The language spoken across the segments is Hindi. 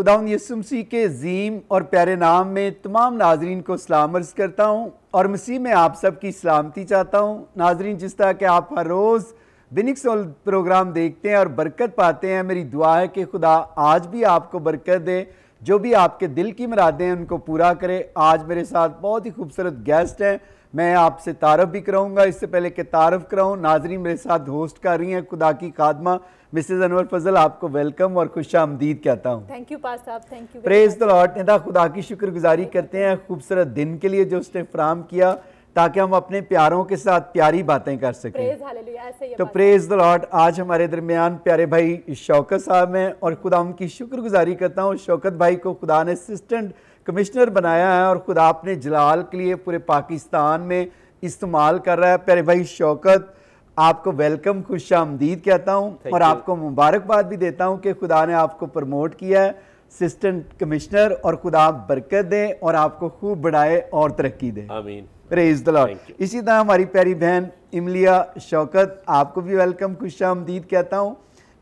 खुदावंद यीशु मसीह के अजीम और प्यारे नाम में तमाम नाजरीन को सलाम अर्ज़ करता हूँ और मसीह में आप सबकी सलामती चाहता हूँ। नाजरीन, जिस तरह के आप हर रोज़ बिनिक सोल प्रोग्राम देखते हैं और बरकत पाते हैं, मेरी दुआ है कि खुदा आज भी आपको बरकत दे, जो भी आपके दिल की मुरादें हैं उनको पूरा करे। आज मेरे साथ बहुत ही खूबसूरत गेस्ट हैं, मैं आपसे तारफ़ भी कराऊंगा। इससे पहले कि तारफ़ कराऊं, नाजरीन मेरे साथ होस्ट कर रही हैं खुदा की खादमा मिसेज़ अनवर फजल। आपको वेलकम और खुशामदीद कहता हूँ। थैंक यू पास साहब, thank you. Praise the Lord. नेता खुदा की शुक्रगुजारी करते हैं खूबसूरत दिन के लिए जो उसने फराम किया ताकि हम अपने प्यारों के साथ प्यारी बातें कर सकें। तो प्रेज द लॉर्ड। आज हमारे दरमियान प्यारे भाई शौकत साहब हैं और खुदा उनकी शुक्रगुजारी करता हूँ। शौकत भाई को खुदा ने असिस्टेंट कमिश्नर बनाया है और खुदा अपने जलाल के लिए पूरे पाकिस्तान में इस्तेमाल कर रहा है। प्यारे भाई शौकत, आपको वेलकम, खुशामदीद कहता हूं और आपको मुबारकबाद भी देता हूं कि खुदा ने आपको प्रमोट किया है असिस्टेंट कमिश्नर, और खुदा बरकत दे और आपको खूब बढ़ाए और तरक्की दे। आमीन। Praise the Lord. इसी तरह हमारी प्यारी बहन इमलिया शौकत, आपको भी वेलकम, खुशामदीद कहता हूं।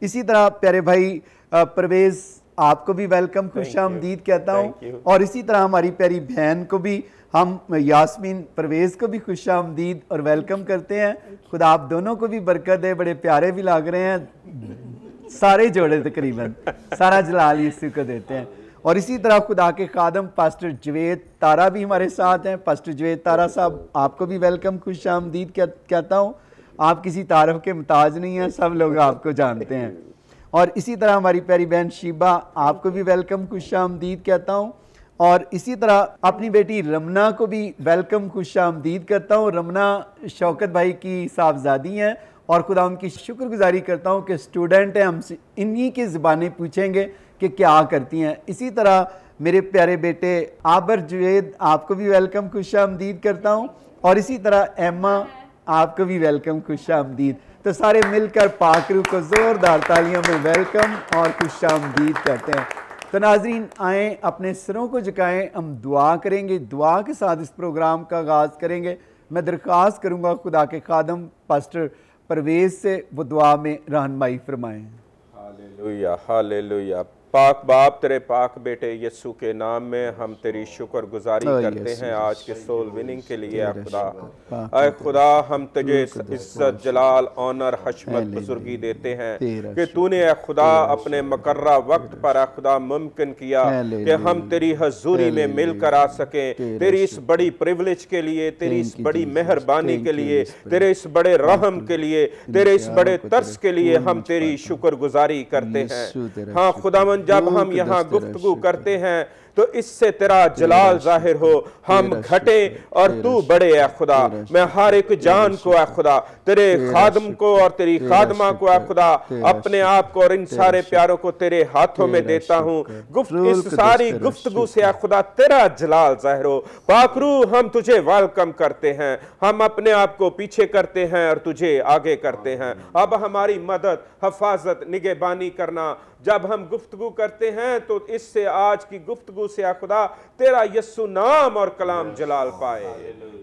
इसी तरह प्यारे भाई परवेज, आपको भी वेलकम, खुशामदीद कहता हूं। और इसी तरह हमारी प्यारी बहन को भी हम यास्मीन परवेज को भी खुशामदीद और वेलकम करते हैं। खुदा आप दोनों को भी बरकत दे, बड़े प्यारे भी लग रहे हैं सारे जोड़े, तकरीबन सारा जलाल यीशु को देते हैं। और इसी तरह खुदा के खादम पास्टर जवेद तारा भी हमारे साथ हैं। पास्टर जवेद तारा साहब, आपको भी वेलकम, खुशामदीद कहता हूँ। आप किसी तारफ़ के मुताज नहीं हैं, सब लोग आपको जानते हैं। और इसी तरह हमारी प्यारी बहन शीबा, आपको भी वेलकम, खुशामदीद कहता हूँ। और इसी तरह अपनी बेटी रमना को भी वेलकम, खुशामदीद करता हूँ। रमना शौकत भाई की साहबजादी हैं और खुदा उनकी शुक्रगुजारी करता हूँ कि स्टूडेंट हैं, हम इन्हीं की ज़बानें पूछेंगे कि क्या करती हैं। इसी तरह मेरे प्यारे बेटे आबर जुवेद, आपको भी वेलकम, खुशामदीद करता हूँ। और इसी तरह एम्मा, आपको भी वेलकम, खुशामदीद। तो सारे मिलकर पाकरू को ज़ोरदार तालियों में वेलकम और खुशामदीद कहते हैं। तो नाजरीन आएँ, अपने सिरों को झुकाएं, हम दुआ करेंगे। दुआ के साथ इस प्रोग्राम का आगाज़ करेंगे। मैं दरख्वास्त करूँगा खुदा के खादम पास्टर परवेज से वो दुआ में रहनुमाई फरमाएं। Hallelujah, hallelujah. पाक बाप, तेरे पाक बेटे यीशु के नाम में हम तेरी शुक्रगुजारी करते हैं आज के सोल विनिंग के लिए। खुदा, ऐ खुदा, हम तुझे इज्जत, जलाल, ऑनर, हशमत, बुजुर्गी देते हैं कि तूने ऐ खुदा अपने मुकर्रा वक्त पर ऐ खुदा मुमकिन किया कि हम तेरी हजूरी में मिलकर आ सकें। तेरी इस बड़ी प्रिविलेज के लिए, तेरी इस बड़ी मेहरबानी के लिए, तेरे इस बड़े रहम के लिए, तेरे इस बड़े तरस के लिए हम तेरी शुक्रगुजारी करते हैं। हाँ खुदावन, जब हम यहाँ गुफ्तगू करते हैं तो इससे तेरा जलाल जाहिर हो, हम घटे और तू बड़े है खुदा। मैं हर एक जान को है खुदा, तेरे खादम को और तेरी खादमा को है खुदा, अपने आप को और इन सारे प्यारों को तेरे हाथों में देता हूँ। इस सारी गुफ्तगू से है खुदा तेरा जलाल जाहिर हो। पाकरू, हम तुझे वेलकम करते हैं, हम अपने आप को पीछे करते हैं और तुझे आगे करते हैं। अब हमारी मदद, हिफाजत, निगहबानी करना। जब हम गुफ्तगू करते हैं तो इससे आज की गुफ्तगू से खुदा तेरा यस्सु नाम और कलाम जलाल पाए।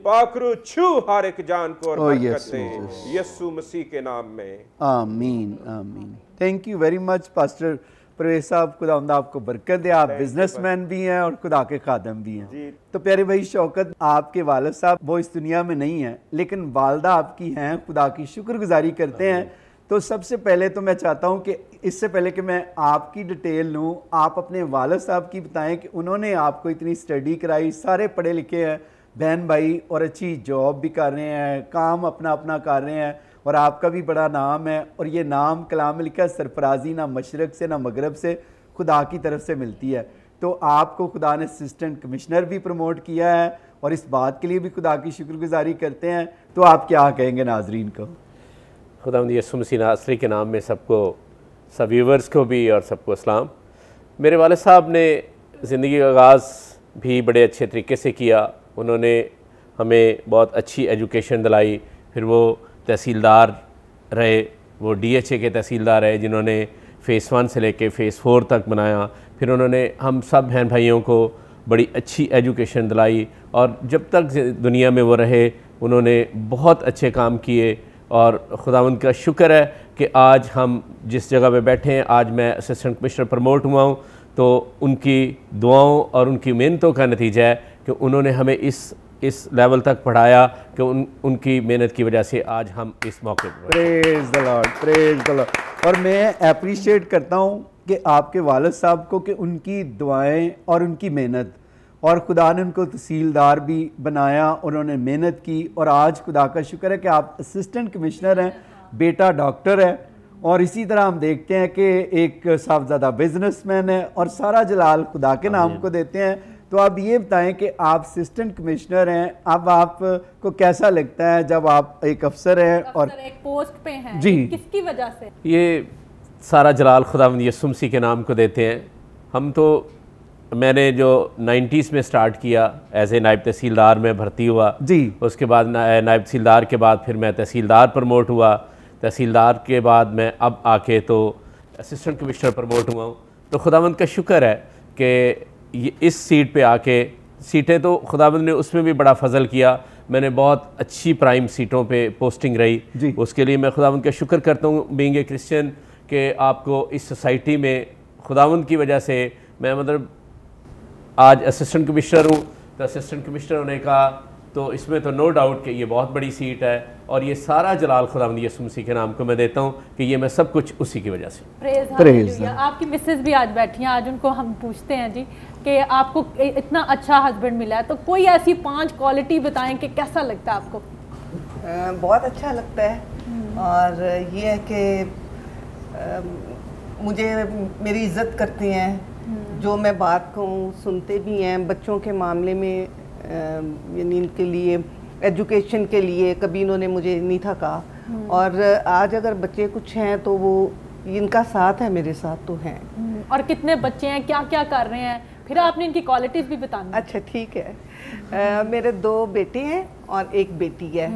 पाकरू, छू हर एक जान को और बरकत दे यस्सु मसीह के नाम में। आमीन, आमीन। Thank you very much pastor Parvez साहब, खुदा आपको बरकत दे। आप बिजनेसमैन भी हैं और खुदा के खादम भी हैं। तो प्यारे भाई शौकत, आपके वालिद साहब वो इस दुनिया में नहीं है, लेकिन वालदा आपकी हैं, खुदा की शुक्रगुजारी करते हैं। तो सबसे पहले तो मैं चाहता हूं कि इससे पहले कि मैं आपकी डिटेल लूं, आप अपने वालिद साहब की बताएं कि उन्होंने आपको इतनी स्टडी कराई, सारे पढ़े लिखे हैं बहन भाई और अच्छी जॉब भी कर रहे हैं, काम अपना अपना कर रहे हैं और आपका भी बड़ा नाम है। और ये नाम कलाम में लिखा सरफराजी ना मशरक से ना मगरब से, खुदा की तरफ से मिलती है। तो आपको खुदा ने असिस्टेंट कमिश्नर भी प्रमोट किया है और इस बात के लिए भी खुदा की शुक्रगुजारी करते हैं। तो आप क्या कहेंगे नाजरीन को? खुदावंद यीशु मसीह नासरी के नाम में सबको, सब व्यूवर्स को भी और सबको अस्सलाम। मेरे वालिद साहब ने ज़िंदगी का आगाज़ भी बड़े अच्छे तरीके से किया। उन्होंने हमें बहुत अच्छी एजुकेशन दिलाई, फिर वो तहसीलदार रहे, वो DHA के तहसीलदार रहे जिन्होंने फ़ेज़ 1 से लेके फ़ेज़ 4 तक बनाया। फिर उन्होंने हम सब बहन भाइयों को बड़ी अच्छी एजुकेशन दिलाई और जब तक दुनिया में वो रहे उन्होंने बहुत अच्छे काम किए। और खुदावंद का शुक्र है कि आज हम जिस जगह पे बैठे हैं, आज मैं असिस्टेंट कमिश्नर प्रमोट हुआ हूँ, तो उनकी दुआओं और उनकी मेहनतों का नतीजा है कि उन्होंने हमें इस लेवल तक पढ़ाया कि उनकी मेहनत की वजह से आज हम इस मौके पर। Praise the Lord, praise the Lord. और मैं अप्रिशिएट करता हूँ कि आपके वालिद साहब को, कि उनकी दुआएं और उनकी मेहनत, और खुदा ने उनको तहसीलदार भी बनाया, उन्होंने मेहनत की, और आज खुदा का शुक्र है कि आप असिस्टेंट कमिश्नर हैं, बेटा डॉक्टर है, और इसी तरह हम देखते हैं कि एक साहबजादा बिजनेसमैन है, और सारा जलाल खुदा के नाम को देते हैं। तो आप ये बताएं कि आप असिस्टेंट कमिश्नर हैं, अब आपको कैसा लगता है जब आप एक अफसर हैं और एक पोस्ट पे हैं? जी, किसकी वजह से? ये सारा जलाल खुदावंद यीशु मसीह के नाम को देते हैं। हम तो, मैंने जो 90s में स्टार्ट किया एज ए नायब तहसीलदार में भर्ती हुआ जी, उसके बाद नायब तहसीलदार के बाद फिर मैं तहसीलदार प्रमोट हुआ, तहसीलदार के बाद मैं अब आके तो असिस्टेंट कमिश्नर प्रमोट हुआ हूँ। तो खुदावंद का शुक्र है कि ये इस सीट पे आके, सीटें तो खुदावंद ने उसमें भी बड़ा फजल किया, मैंने बहुत अच्छी प्राइम सीटों पे पोस्टिंग रही, उसके लिए मैं खुदावंद का शुक्र करता हूँ बीइंग ए क्रिश्चियन कि आपको इस सोसाइटी में खुदावंद की वजह से मैं मतलब आज असिस्टेंट कमिश्नर हूँ। तो असिस्टेंट कमिश्नर होने का तो इसमें तो नो डाउट कि ये बहुत बड़ी सीट है, और ये सारा जलाल खुदावंद यीशु मसीह के नाम को मैं देता हूँ कि ये मैं सब कुछ उसी की वजह से। प्रेज़ आपकी मिसेस भी आज बैठी हैं, आज उनको हम पूछते हैं जी कि आपको इतना अच्छा हस्बैंड मिला है, तो कोई ऐसी 5 क्वालिटी बताएं कि कैसा लगता है आपको? बहुत अच्छा लगता है, और ये है कि मुझे मेरी इज़्ज़त करते हैं, जो मैं बात कहूँ सुनते भी हैं, बच्चों के मामले में यानी इनके लिए एजुकेशन के लिए कभी इन्होंने मुझे नहीं था कहा, और आज अगर बच्चे कुछ हैं तो वो इनका साथ है, मेरे साथ तो हैं। और कितने बच्चे हैं, क्या क्या कर रहे हैं, फिर आपने इनकी क्वालिटीज़ भी बतानी। अच्छा ठीक है। मेरे 2 बेटे हैं और 1 बेटी है।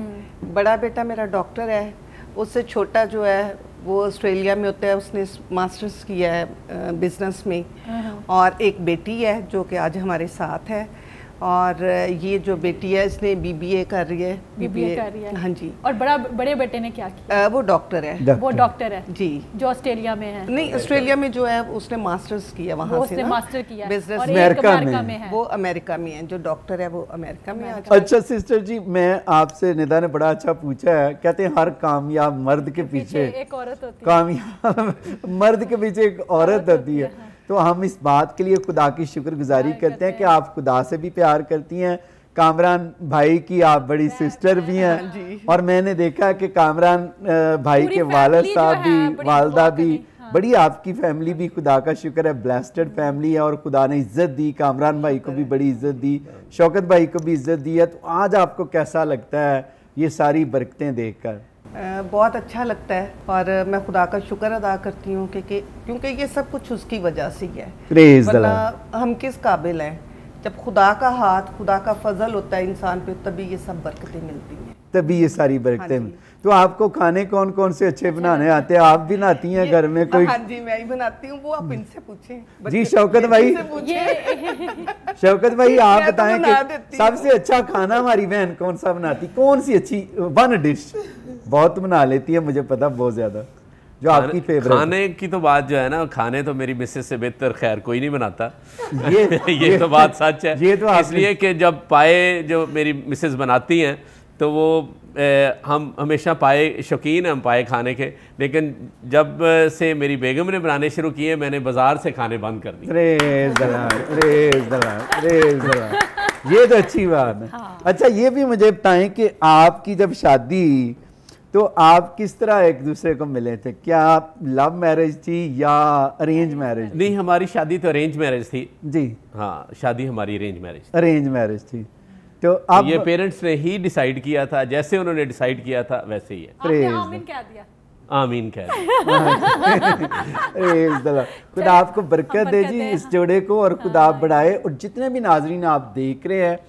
बड़ा बेटा मेरा डॉक्टर है, उससे छोटा जो है वो ऑस्ट्रेलिया में होता है, उसने मास्टर्स किया है बिजनेस में, और एक बेटी है जो कि आज हमारे साथ है, और ये जो बेटी है इसने BBA कर रही है। BBA कर रही है, हाँ जी। और बड़े बेटे ने क्या किया? वो डॉक्टर है। वो डॉक्टर है जी, जो ऑस्ट्रेलिया में है। नहीं, ऑस्ट्रेलिया में जो है उसने मास्टर्स किया वहाँ से, मास्टर किया बिजनेस अमेरिका में है। वो अमेरिका में है, जो डॉक्टर है वो अमेरिका में है। अच्छा सिस्टर जी, मैं आपसे, निदा ने बड़ा अच्छा पूछा है, कहते हैं हर कामयाब मर्द के पीछे एक औरत होती है, कामयाब मर्द के पीछे एक औरत होती है। तो हम इस बात के लिए खुदा की शुक्रगुजारी करते हैं कि आप खुदा से भी प्यार करती हैं। कामरान भाई की आप बड़ी सिस्टर भी हैं, और मैंने देखा कि कामरान भाई के वालिद साहब भी, वालदा भी, बड़ी आपकी फैमिली भी खुदा का शुक्र है ब्लेस्ड फैमिली है, और खुदा ने इज्जत दी, कामरान भाई को भी बड़ी इज्जत दी, शौकत भाई को भी इज्जत दी है। तो आज आपको कैसा लगता है ये सारी बरकतें देखकर? बहुत अच्छा लगता है, और मैं खुदा का शुक्र अदा करती हूँ क्योंकि ये सब कुछ उसकी वजह से ही है। वरना हम किस काबिल हैं? जब खुदा का हाथ, खुदा का फजल होता है इंसान पे, तभी ये सब बरकतें मिलती हैं, तभी ये सारी बरकतें। तो आपको खाने कौन कौन से अच्छे बनाने आते हैं? आप भी बनाती हैं घर में कोई? हाँ जी, मैं ही बनाती हूँ, वो आप इनसे पूछें। जी शौकत भाई, शौकत भाई आप बताएं कि सबसे अच्छा खाना हमारी बहन कौन सा बनाती, कौन सी अच्छी 1 डिश? बहुत बना लेती है, मुझे पता, बहुत ज्यादा। जो आपकी फेवरेट? खाने की तो बात जो है ना, खाने तो मेरी मिसेस से बेहतर खैर कोई नहीं बनाता। ये तो बात सच है। ये तो इसलिए कि जब पाए जो मेरी मिसेस बनाती हैं तो वो हम हमेशा पाए शौकीन हैं हम पाए खाने के, लेकिन जब से मेरी बेगम ने बनाने शुरू किए मैंने बाजार से खाने बंद कर दिए। ये तो अच्छी बात है। हाँ। अच्छा ये भी मुझे बताएं कि आपकी जब शादी तो आप किस तरह एक दूसरे को मिले थे? क्या लव मैरिज थी या अरेंज मैरिज? नहीं, हमारी शादी तो अरेंज मैरिज थी जी। हाँ, शादी हमारी अरेंज मैरिज थी। तो अब ये पेरेंट्स ने ही डिसाइड किया था, जैसे उन्होंने डिसाइड किया था वैसे ही है। आपने आमीन कह दिया? आमीन कह दिया। खुदा आपको बरकत दे जी इस जोड़े को, और खुदा बढ़ाए। और जितने भी नाजरीन आप देख रहे हैं,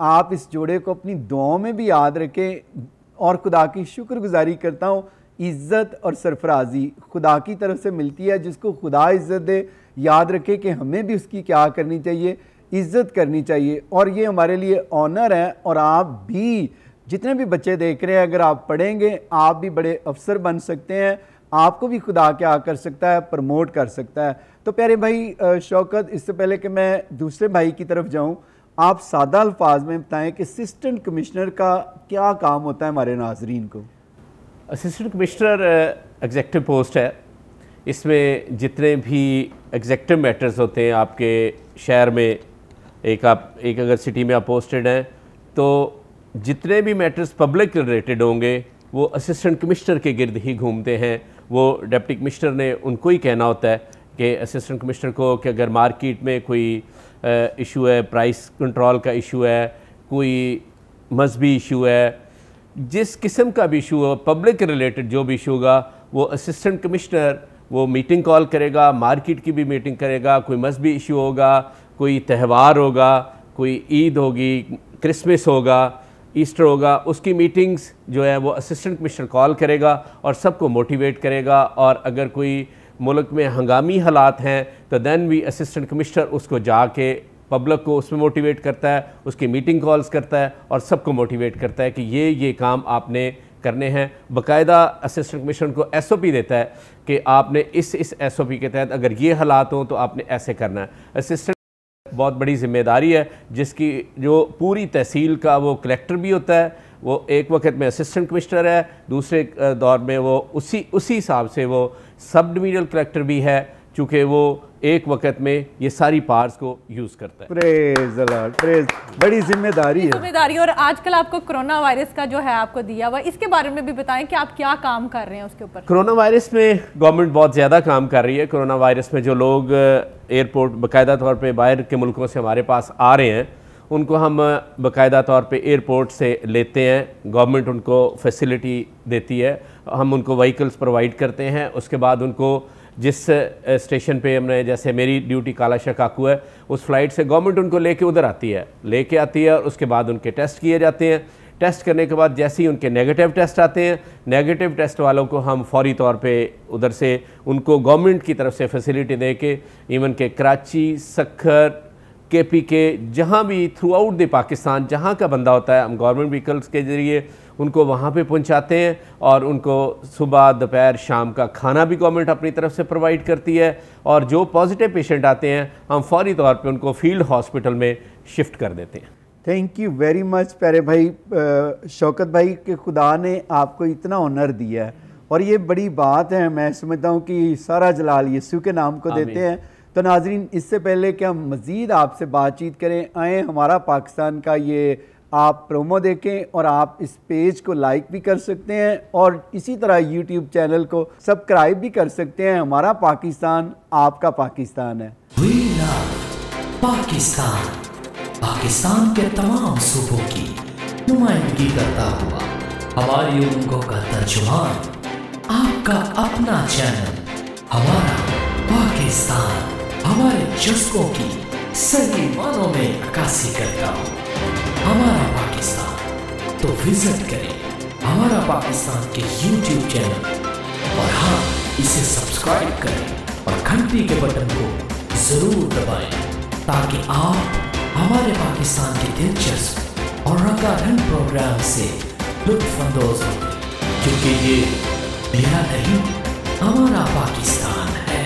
आप इस जोड़े को अपनी दुआओं में भी याद रखें, और खुदा की शुक्रगुजारी करता हूँ। इज़्ज़त और सरफराजी खुदा की तरफ से मिलती है, जिसको खुदा इज़्ज़त दे। याद रखें कि हमें भी उसकी क्या करनी चाहिए, इज़्ज़त करनी चाहिए, और ये हमारे लिए ऑनर है। और आप भी जितने भी बच्चे देख रहे हैं, अगर आप पढ़ेंगे आप भी बड़े अफसर बन सकते हैं, आपको भी खुदा क्या कर सकता है, प्रमोट कर सकता है। तो प्यारे भाई शौकत, इससे पहले कि मैं दूसरे भाई की तरफ जाऊं, आप सादा अल्फाज में बताएं कि असिस्टेंट कमिश्नर का क्या काम होता है हमारे नाजरीन को। असिस्टेंट कमिश्नर एग्जेक्टिव पोस्ट है। इसमें जितने भी एग्जेक्टिव मैटर्स होते हैं आपके शहर में, एक अगर सिटी में आप पोस्टेड हैं तो जितने भी मैटर्स पब्लिक रिलेटेड होंगे वो असिस्टेंट कमिश्नर के गिर्द ही घूमते हैं। वो डिप्टी कमिश्नर ने उनको ही कहना होता है कि असिस्टेंट कमिश्नर को कि अगर मार्केट में कोई इशू है, प्राइस कंट्रोल का इशू है, कोई मजहबी इशू है, जिस किस्म का भी इशू हो, पब्लिक रिलेटेड जो भी इशू होगा, वो असिस्टेंट कमिश्नर वो मीटिंग कॉल करेगा, मार्केट की भी मीटिंग करेगा। कोई मजहबी इशू होगा, कोई त्यौहार होगा, कोई ईद होगी, क्रिसमस होगा, ईस्टर होगा, उसकी मीटिंग्स जो है वो असिस्टेंट कमिश्नर कॉल करेगा और सबको मोटिवेट करेगा। और अगर कोई मुल्क में हंगामी हालात हैं तो दैन भी असिस्टेंट कमिश्नर उसको जाके पब्लिक को उसमें मोटिवेट करता है, उसकी मीटिंग कॉल्स करता है और सबको मोटिवेट करता है कि ये काम आपने करने हैं। बाकायदा असिस्टेंट कमिश्नर को SOP देता है कि आपने इस SOP के तहत अगर ये हालात हों तो आपने ऐसे करना है। असिस्टेंट बहुत बड़ी जिम्मेदारी है जिसकी जो पूरी तहसील का वो कलेक्टर भी होता है, वो एक वक्त में असिस्टेंट कमिश्नर है, दूसरे दौर में वो उसी हिसाब से वो सब डिवीजनल कलेक्टर भी है, चूँकि वो एक वक्त में ये सारी पार्ट्स को यूज़ करता है। प्रेज द लॉर्ड, प्रेज, बड़ी जिम्मेदारी है। जिम्मेदारी। और आजकल आपको कोरोना वायरस का जो है आपको दिया हुआ, इसके बारे में भी बताएं कि आप क्या काम कर रहे हैं उसके ऊपर। कोरोना वायरस में गवर्नमेंट बहुत ज़्यादा काम कर रही है। कोरोना वायरस में जो लोग एयरपोर्ट बाकायदा तौर पे बाहर के मुल्कों से हमारे पास आ रहे हैं, उनको हम बाकायदा तौर पे एयरपोर्ट से लेते हैं। गवर्नमेंट उनको फैसिलिटी देती है, हम उनको व्हीकल्स प्रोवाइड करते हैं। उसके बाद उनको जिस स्टेशन पे हमने, जैसे मेरी ड्यूटी कालाशाह काकू है, उस फ्लाइट से गवर्नमेंट उनको लेके उधर आती है और उसके बाद उनके टेस्ट किए जाते हैं। टेस्ट करने के बाद जैसे ही उनके नेगेटिव टेस्ट आते हैं, नेगेटिव टेस्ट वालों को हम फौरी तौर पे उधर से उनको गवर्नमेंट की तरफ से फैसिलिटी दे के इवन के कराची, सक्खर, KPK, जहाँ भी थ्रू आउट द पाकिस्तान जहाँ का बंदा होता है, हम गवर्नमेंट व्हीकल्स के ज़रिए उनको वहाँ पे पहुँचाते हैं और उनको सुबह, दोपहर, शाम का खाना भी गवर्नमेंट अपनी तरफ से प्रोवाइड करती है। और जो पॉजिटिव पेशेंट आते हैं हम फौरी तौर पे उनको फील्ड हॉस्पिटल में शिफ्ट कर देते हैं। थैंक यू वेरी मच प्यारे भाई शौकत भाई कि खुदा ने आपको इतना ऑनर दिया है और ये बड़ी बात है। मैं समझता हूँ कि सारा जलाल यीशु के नाम को देते हैं। तो नाजरीन, इससे पहले कि हम मज़ीद आपसे बातचीत करें, आए हमारा पाकिस्तान का ये आप प्रोमो देखें और आप इस पेज को लाइक भी कर सकते हैं और इसी तरह यूट्यूब चैनल को सब्सक्राइब भी कर सकते हैं। हमारा पाकिस्तान आपका पाकिस्तान है। We love पाकिस्तान, पाकिस्तान के तमाम सूबों की नुमाइंदगी करता हुआ हमारी उम्मीदों का तर्जुमान, आपका अपना चैनल हमारा पाकिस्तान, हमारे जज्बों की सही मानों में अक्कासी करता हो। हमारा पाकिस्तान, तो विजिट करें हमारा पाकिस्तान के YouTube चैनल और हाँ, इसे सब्सक्राइब करें और घंटी के बटन को जरूर दबाएं ताकि आप हमारे पाकिस्तान के दिलचस्प और रंगारंग प्रोग्राम से लुत्फानंदोज हों, क्योंकि ये मेरा नहीं, हमारा पाकिस्तान है।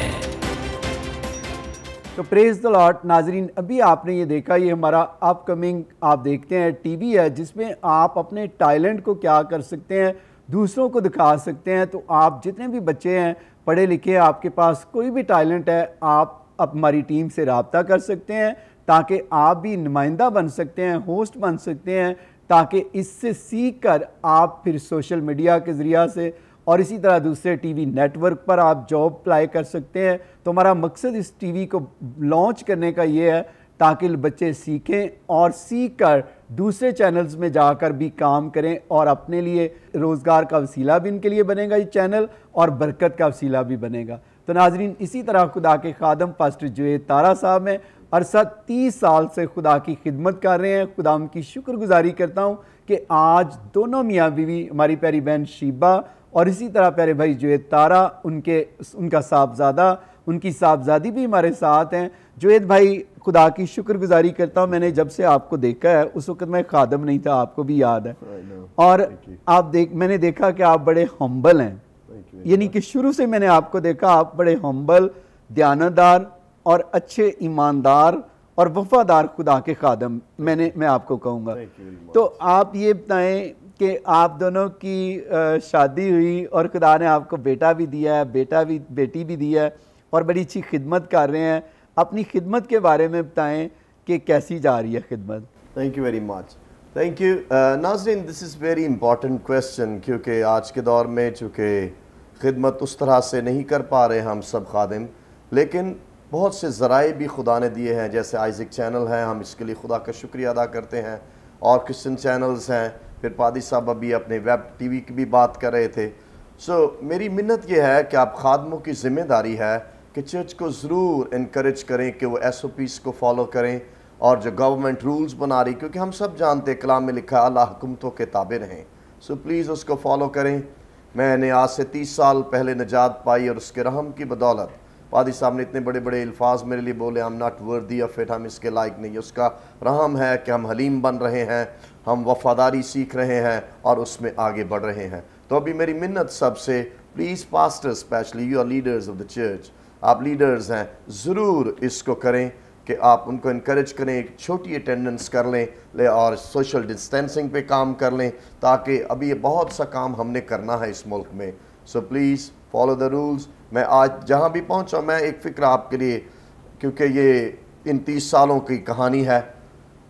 तो प्रेज द लॉर्ड। नाजरीन, अभी आपने ये देखा, ये हमारा अपकमिंग आप देखते हैं टीवी है जिसमें आप अपने टैलेंट को क्या कर सकते हैं, दूसरों को दिखा सकते हैं। तो आप जितने भी बच्चे हैं, पढ़े लिखे, आपके पास कोई भी टैलेंट है, आप हमारी टीम से रब्ता कर सकते हैं ताकि आप भी नुमाइंदा बन सकते हैं, होस्ट बन सकते हैं, ताकि इससे सीख कर आप फिर सोशल मीडिया के ज़रिया से और इसी तरह दूसरे टीवी नेटवर्क पर आप जॉब अप्लाई कर सकते हैं। तो हमारा मकसद इस टीवी को लॉन्च करने का ये है ताकि बच्चे सीखें और सीख कर दूसरे चैनल्स में जाकर भी काम करें और अपने लिए रोज़गार का वसीला भी इनके लिए बनेगा ये चैनल और बरकत का वसीला भी बनेगा। तो नाजरीन, इसी तरह खुदा के खादम पास्टर जुएद तारा साहब हैं, अरसा 30 साल से खुदा की खिदमत कर रहे हैं। खुदा उनकी शुक्रगुजारी करता हूँ कि आज दोनों मियाँ बीवी, हमारी प्यारी बहन शीबा और इसी तरह प्यारे भाई जुएद तारा, उनका साहबजादा, उनकी साहबजादी भी हमारे साथ हैं। जुएद भाई, खुदा की शुक्रगुजारी करता हूँ, मैंने जब से आपको देखा है उस वक्त मैं खादम नहीं था, आपको भी याद है, और मैंने देखा कि आप बड़े हम्बल हैं यानी कि शुरू से मैंने आपको देखा, आप बड़े हम्बल, दयानतदार और अच्छे ईमानदार और वफादार खुदा के खादम मैं आपको कहूँगा। तो आप ये बताएं कि आप दोनों की शादी हुई और खुदा ने आपको बेटा भी दिया है, बेटी भी दिया है और बड़ी अच्छी खिदमत कर रहे हैं। अपनी खिदमत के बारे में बताएं कि कैसी जा रही है खिदमत। Thank you very much. Thank you नाज़रीन, this is very important question, क्योंकि आज के दौर में चूँकि खिदमत उस तरह से नहीं कर पा रहे हम सब खादिम, लेकिन बहुत से ज़राए भी खुदा ने दिए हैं, जैसे आइज़िक चैनल है, हम इसके लिए खुदा का शुक्रिया अदा करते हैं, और क्रिश्चियन चैनल्स हैं, फिर पादी साहब अभी अपने वेब टीवी की भी बात कर रहे थे। मेरी मिन्नत ये है कि आप खादमों की ज़िम्मेदारी है कि चर्च को ज़रूर इनकरेज करें कि वो SOPs को फॉलो करें और जो गवर्नमेंट रूल्स बना रही, क्योंकि हम सब जानते हैं कलाम में लिखा है अल्लाह हुकुमतों के ताबे रहें। प्लीज़ उसको फॉलो करें। मैंने आज से 30 साल पहले निजात पाई और उसके रहम की बदौलत पादी साहब ने इतने बड़े बड़े अल्फाज मेरे लिए बोले, I am not worthy of it, हम इसके लायक नहीं। उसका रहम है कि हम हलीम बन रहे हैं, हम वफादारी सीख रहे हैं और उसमें आगे बढ़ रहे हैं। तो अभी मेरी मिन्नत सबसे, please pastors specially, you are leaders of the church, आप लीडर्स हैं, ज़रूर इसको करें कि आप उनको इनकरेज करें, एक छोटी अटेंडेंस कर लें और सोशल डिस्टेंसिंग पे काम कर लें, ताकि अभी ये बहुत सा काम हमने करना है इस मुल्क में। Please follow the rules. मैं आज जहाँ भी पहुँचा, मैं एक फ़िक्र आपके लिए, क्योंकि ये इन 30 सालों की कहानी है।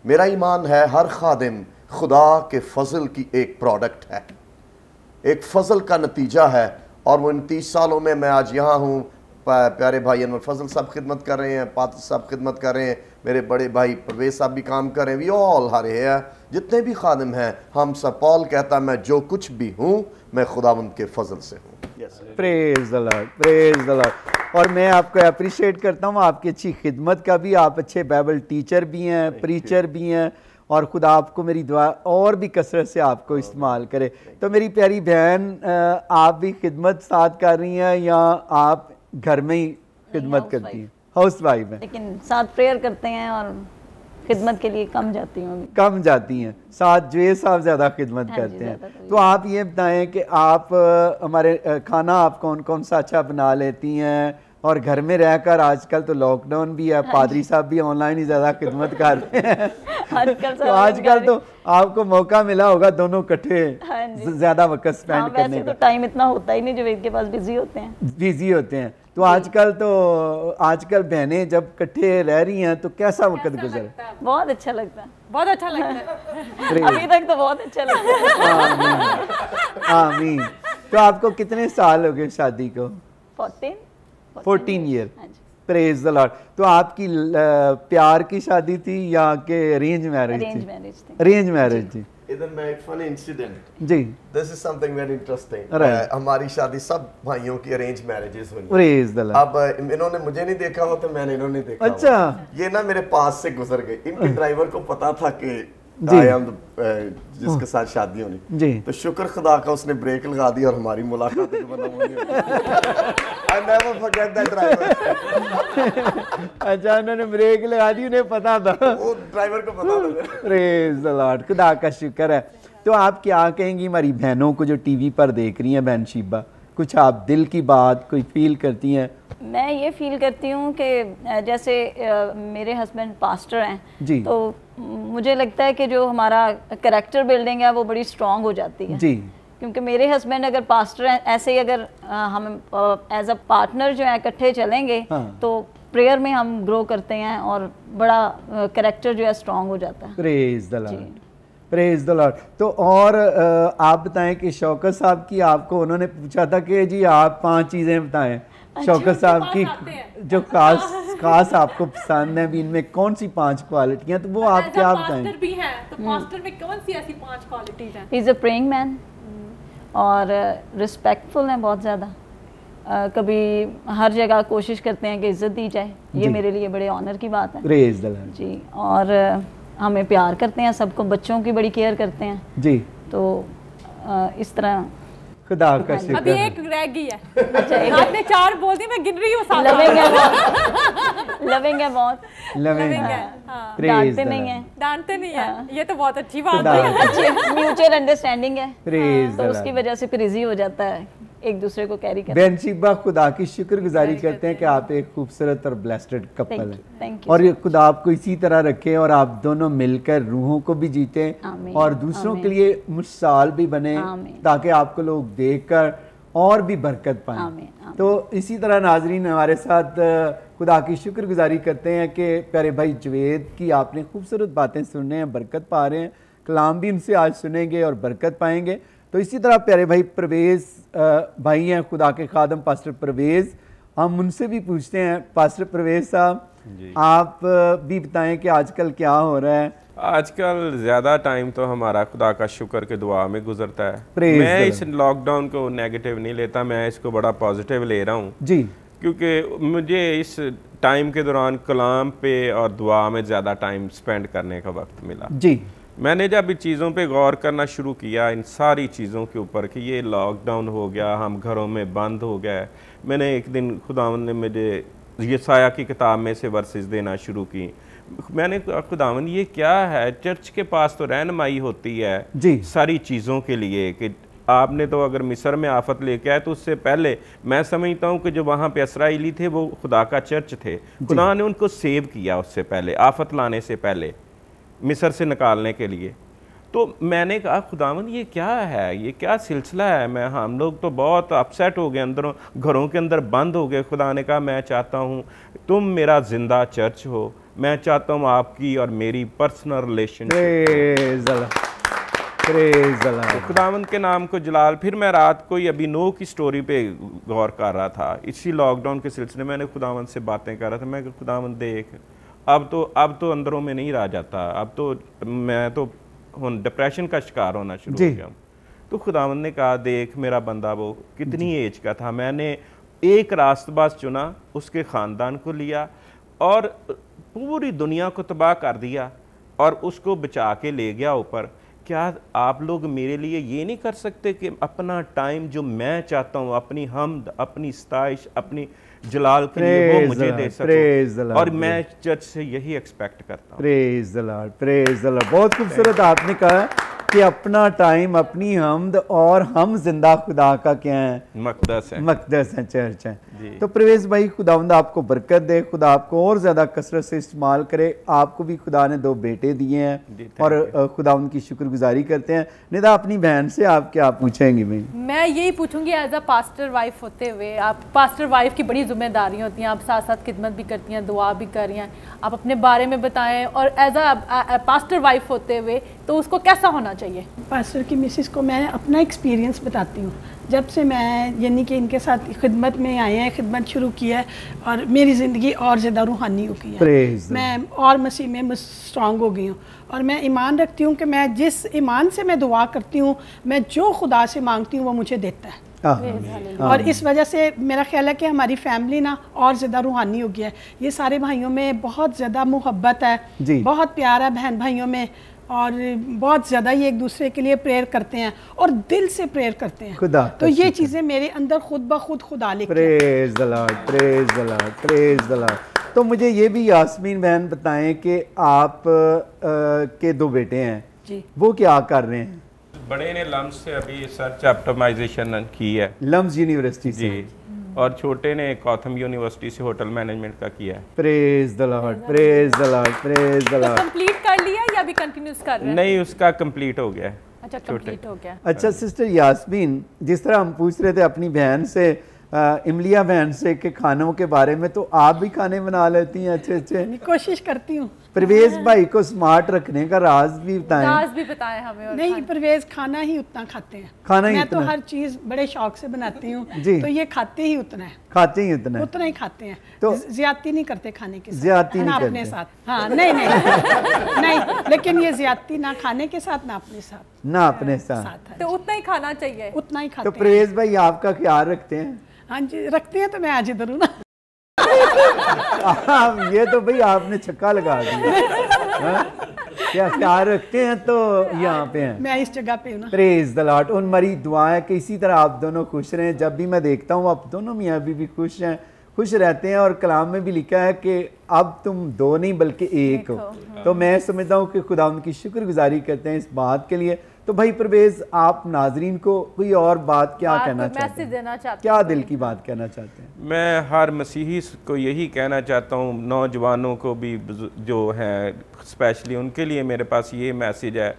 मेरा ईमान है हर खादिम खुदा के फजल की एक प्रोडक्ट है, एक फजल का नतीजा है, और वो इन 30 सालों में मैं आज यहाँ हूँ। प्यारे भाई अनवर फजल साहब खिदमत कर रहे हैं, पाती साहब खिदमत कर रहे हैं, मेरे बड़े भाई परवेज साहब भी काम कर रहे हैं, वी ऑल हर है, जितने भी खादिम हैं हम सब। पॉल कहता मैं जो कुछ भी हूँ मैं खुदावंद के फजल से हूँ। Praise the Lord, praise the Lord. और मैं आपको अप्रिशिएट करता हूँ आपकी अच्छी खिदमत का भी। आप अच्छे बाइबल टीचर भी हैं, प्रीचर भी हैं, और खुदा आपको, मेरी दुआ और भी कसरत से आपको इस्तेमाल करे। तो मेरी प्यारी बहन, आप भी खिदमत साथ कर रही हैं या आप घर में ही खिदमत करती हैं? हाउस वाइफ है, लेकिन साथ प्रेयर करते हैं और खिदमत के लिए कम जाती हूँ। कम जाती हैं, साथ जो साहब ज़्यादा खिदमत करते हैं। तो आप ये बताएं कि आप हमारे खाना आप कौन कौन सा अच्छा बना लेती हैं, और घर में रहकर आजकल तो लॉकडाउन भी है, पादरी साहब भी ऑनलाइन ही ज़्यादा खिदमत कर रहे हैं तो आजकल तो आपको मौका मिला होगा दोनों इकट्ठे ज़्यादा वक्त स्पेंड करने का। तो टाइम इतना होता ही नहीं, जो इनके पास बिजी होते हैं। तो आजकल बहनें जब इकट्ठे रह रही हैं तो कैसा वक्त गुजर? बहुत अच्छा लगता है, बहुत अच्छा लगता है अभी तक तो बहुत अच्छा लगता है। आमीन। तो आपको कितने साल हो गए शादी को? 14 ईयर। Praise the Lord. तो आपकी प्यार की शादी थी या के अरेंज मैरिज थी? अरेंज मैरिज थी। इधर मैं एक फनी इंसिडेंट जी, this is something very interesting. हमारी शादी सब भाइयों की अरेंज मैरिजेस हुई। Praise the Lord. अब इन्होंने मुझे नहीं देखा हो तो मैंने इन्होंने देखा। अच्छा। ये ना मेरे पास से गुजर गए, इनके ड्राइवर को पता था कि जिसके साथ शादी होनी जी, तो शुक्र खुदा का उसने ब्रेक लगा दी और हमारी मुलाकात I never forget that driver। अच्छा, उन्होंने ब्रेक लगा दी, उन्हें पता था, वो ड्राइवर को पता था। प्रेज द लॉर्ड, खुदा का शुक्र है। तो आप क्या कहेंगी हमारी बहनों को जो टीवी पर देख रही हैं, बहन शीबा, कुछ आप दिल की बात कोई फील करती हैं? मैं ये फील करती हूँ कि जैसे मेरे हस्बैंड पास्टर हैं जी, तो मुझे लगता है कि जो हमारा कैरेक्टर बिल्डिंग है वो बड़ी स्ट्रांग हो जाती है जी, क्योंकि मेरे हस्बैंड अगर पास्टर हैं, ऐसे ही अगर हम एज अ पार्टनर जो है इकट्ठे चलेंगे तो प्रेयर में हम ग्रो करते हैं और बड़ा कैरेक्टर जो है स्ट्रांग हो जाता है। Praise the Lord, praise the Lord. तो और आप बताएं कि शौकत साहब की, आपको उन्होंने पूछा था कि जी आप 5 चीज़ें बताएं शौकत साहब की जो खास आपको पसंद है भी, इनमें कौन सी 5 क्वालिटियां, तो वो आप क्या बताएंगे? भी हैं तो पास्टर में कौन सी ऐसी 5 क्वालिटीज हैं? He is a praying man और रिस्पेक्टफुल हैं बहुत ज़्यादा, कभी हर जगह कोशिश करते हैं कि इज्जत दी जाए, ये मेरे लिए बड़े ऑनर की बात है। प्रेज द लॉर्ड जी। और हमें प्यार करते हैं, सबको, बच्चों की बड़ी केयर करते हैं जी, तो इस तरह खुदा का शुक्र। अभी एक रह गई है। आपने 4 बोल दी, मैं गिन रही हूँ। लविंग है बहुत, लविंग है, डांटते नहीं है, डांटते नहीं है, ये तो बहुत अच्छी बात है। म्यूचुअल अंडरस्टैंडिंग है, तो उसकी वजह से फिर इजी हो जाता है एक दूसरे को कैरी करते हैं। बेनशीबा, खुदा की शुक्रगुजारी करते हैं कि आप एक खूबसूरत और ब्लेस्ड कपल हैं और ये खुदा आपको इसी तरह रखे और आप दोनों मिलकर रूहों को भी जीते और दूसरों के लिए मिसाल भी बने ताकि आपको लोग देखकर और भी बरकत पाएं। तो इसी तरह नाजरीन हमारे साथ खुदा की शुक्रगुजारी करते हैं कि प्यारे भाई जवेद की आपने खूबसूरत बातें सुनने हैं, बरकत पा रहे हैं, कलाम भी उनसे आज सुनेंगे और बरकत पाएंगे। तो इसी तरह प्यारे भाई परवेज़ भाई हैं, खुदा के खादम पास्टर परवेज़, हम उनसे भी पूछते हैं। पास्टर परवेज़ साहब, आप भी बताएं कि आजकल क्या हो रहा है। आजकल ज़्यादा टाइम तो हमारा खुदा का शुक्र के दुआ में गुजरता है। मैं इस लॉकडाउन को नेगेटिव नहीं लेता, मैं इसको बड़ा पॉजिटिव ले रहा हूँ जी, क्योंकि मुझे इस टाइम के दौरान कलाम पे और दुआ में ज़्यादा टाइम स्पेंड करने का वक्त मिला जी। मैंने जब इन चीज़ों पे गौर करना शुरू किया, इन सारी चीज़ों के ऊपर कि ये लॉकडाउन हो गया, हम घरों में बंद हो गए, मैंने एक दिन खुदावन ने मुझे यसाया की किताब में से वर्सेस देना शुरू की। मैंने खुदावन ये क्या है, चर्च के पास तो रहनुमाई होती है जी सारी चीज़ों के लिए कि आपने तो अगर मिस्र में आफत लेके आए तो उससे पहले मैं समझता हूँ कि जो वहाँ पे इसराइली थे वो खुदा का चर्च थे, खुदा ने उनको सेव किया उससे पहले, आफत लाने से पहले मिस्र से निकालने के लिए। तो मैंने कहा खुदावन ये क्या है, ये क्या सिलसिला है, हम लोग तो बहुत अपसेट हो गए, अंदरों घरों के अंदर बंद हो गए। खुदा ने कहा मैं चाहता हूँ तुम मेरा जिंदा चर्च हो, मैं चाहता हूँ आपकी और मेरी पर्सनल रिलेशनशिप। खुदावंद के नाम को जलाल। फिर मैं रात को ही अभी नूह की स्टोरी पे गौर कर रहा था, इसी लॉकडाउन के सिलसिले में मैंने खुदावंद से बातें कर रहा था। मैं खुदावंद देख अब तो अंदरों में नहीं रह जाता, अब तो मैं तो डिप्रेशन का शिकार होना शुरू हो गया। तो खुदावंद ने कहा देख मेरा बंदा वो कितनी एज का था, मैंने एक रास्तबाज चुना, उसके ख़ानदान को लिया और पूरी दुनिया को तबाह कर दिया और उसको बचा के ले गया ऊपर। क्या आप लोग मेरे लिए ये नहीं कर सकते कि अपना टाइम जो मैं चाहता हूँ, अपनी हमद, अपनी सताइश, अपनी जलाल के लिए वो मुझे दे सको, और मैं चर्च से यही एक्सपेक्ट करता हूँ। Praise the Lord, praise the Lord. बहुत खूबसूरत आपने कहा कि अपना टाइम, अपनी हमद, और हम जिंदा खुदा का क्या है, मकदस है, मकदस है, चर्च है। तो प्रवेश भाई खुदावंद आपको बरकत दे, खुदा आपको और ज्यादा कसरत से इस्तेमाल करे। आपको भी खुदा ने 2 बेटे दिए हैं और खुदावंद की शुक्रगुजारी करते हैं। निदा अपनी बहन से आप क्या पूछेंगी? भाई मैं यही पूछूंगी, एज अ पास्टर वाइफ होते हुए, आप पास्टर वाइफ की बड़ी जिम्मेदारी होती हैं, आप साथ साथ खिदमत भी करती हैं, दुआ भी कर रही हैं, आप अपने बारे में बताएं, और एज अ पास्टर वाइफ होते हुए तो उसको कैसा होना चाहिए? पास्टर की मिसेस को मैं अपना एक्सपीरियंस बताती हूँ। जब से मैं यानी कि इनके साथ खिदमत में आए हैं, खिदमत शुरू की है, और मेरी ज़िंदगी और ज़्यादा रूहानी हो गई है, मैं और मसीह में स्ट्रॉन्ग हो गई हूँ। और मैं ईमान रखती हूँ कि मैं जिस ईमान से मैं दुआ करती हूँ, मैं जो खुदा से मांगती हूँ वो मुझे देता है। और इस वजह से मेरा ख्याल है कि हमारी फैमिली ना और ज़्यादा रूहानी हो गया है। ये सारे भाइयों में बहुत ज़्यादा मोहब्बत है, बहुत प्यार है बहन भाइयों में, और बहुत ज़्यादा ये एक दूसरे के लिए प्रेयर करते हैं और दिल से प्रेयर करते हैं। खुदा तो ये चीज़ें मेरे अंदर खुद ब खुद खुदा लेके। Praise the Lord, praise the Lord, praise the Lord. तो मुझे ये भी यास्मीन बहन बताएं कि आप के 2 बेटे हैं जी, वो क्या कर रहे हैं? बड़े ने लम्स से अभी सर्च ऑप्टिमाइजेशन की है, लम्स यूनिवर्सिटी से जी, और छोटे ने कॉथम यूनिवर्सिटी से होटल मैनेजमेंट का किया है। Praise the Lord, praise the Lord, praise the Lord. Complete कर लिया या अभी कंटिन्यूस कर रहे हैं? नहीं, उसका कंप्लीट हो गया है। अच्छा, कंप्लीट हो गया। अच्छा सिस्टर यास्मीन, जिस तरह हम पूछ रहे थे अपनी बहन से, इमलिया बहन से कि खानों के बारे में, तो आप भी खाने बना लेती हैं अच्छे अच्छे? कोशिश करती हूँ। परवेज भाई को स्मार्ट रखने का राज भी बताएं। राज भी बताएं हमें। और नहीं, परवेज खाना ही उतना खाते हैं, खाना ही मैं उतना। तो हर चीज बड़े शौक से बनाती हूँ, तो ये खाते ही उतना है, खाते ही उतना ही खाते हैं। तो ज्यादती नहीं करते खाने के साथ, ज्यादती नहीं अपने साथ। हाँ, नहीं नहीं, लेकिन ये ज्यादती ना खाने के साथ ना अपने साथ, ना अपने साथ, तो उतना ही खाना चाहिए, उतना ही खाते। तो परवेज भाई आपका ख्याल रखते हैं? हाँ जी रखते हैं, तो मैं आज इधर हूँ ना। ये तो भाई आपने छक्का लगा दिया। क्या ख्याल रखते हैं तो यहाँ पे हैं, मैं इस जगह पे हूँ ना। Praise the Lord. उन हमारी दुआ है कि इसी तरह आप दोनों खुश रहें। जब भी मैं देखता हूँ आप दोनों मियाँ बीवी खुश हैं, खुश रहते हैं, और कलाम में भी लिखा है कि अब तुम 2 नहीं बल्कि 1 हो। तो मैं समझता हूँ कि खुदा उनकी शुक्रगुजारी करते हैं इस बात के लिए। तो भाई परवेज, आप नाजरीन को कोई और बात क्या कहना चाहते हैं, क्या दिल की बात कहना चाहते हैं? मैं हर मसीही को यही कहना चाहता हूँ, नौजवानों को भी जो हैं स्पेशली उनके लिए मेरे पास ये मैसेज है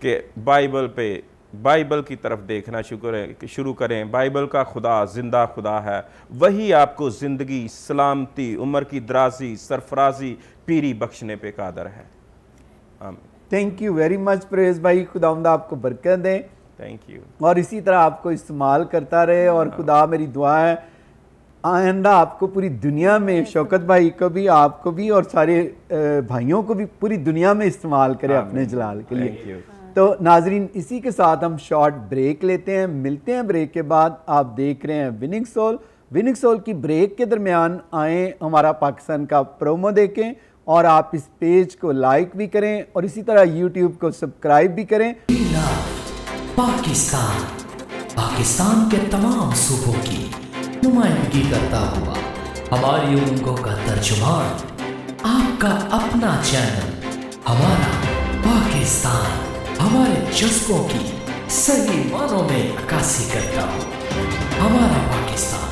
कि बाइबल की तरफ देखना शुरू करें। बाइबल का खुदा जिंदा खुदा है, वही आपको ज़िंदगी, सलामती, उम्र की दराजी, सरफराजी, पीरी बख्शने पे कादर है। आमीन। Thank you very much Parvez भाई, खुदावंद आपको बरकत दें। Thank you. और इसी तरह आपको इस्तेमाल करता रहे। और खुदा, मेरी दुआ है आइंदा आपको पूरी दुनिया में, शौकत भाई को भी, आपको भी और सारे भाइयों को भी पूरी दुनिया में इस्तेमाल करे अपने जलाल के लिए। तो नाजरीन, इसी के साथ हम शॉर्ट ब्रेक लेते हैं, मिलते हैं ब्रेक के बाद। आप देख रहे हैं विनिंग सोल। विनिंग सोल की ब्रेक के दरमियान आए हमारा पाकिस्तान का प्रोमो देखें और आप इस पेज को लाइक भी करें और इसी तरह यूट्यूब को सब्सक्राइब भी करें। पाकिस्तान के तमाम सूबों की नुमाइंदगी करता हुआ हमारी उम्मीदों का तर्जुमान, आपका अपना चैनल हमारा पाकिस्तान, हमारे जज्बों की सही मानों में अक्कासी करता हो हमारा पाकिस्तान।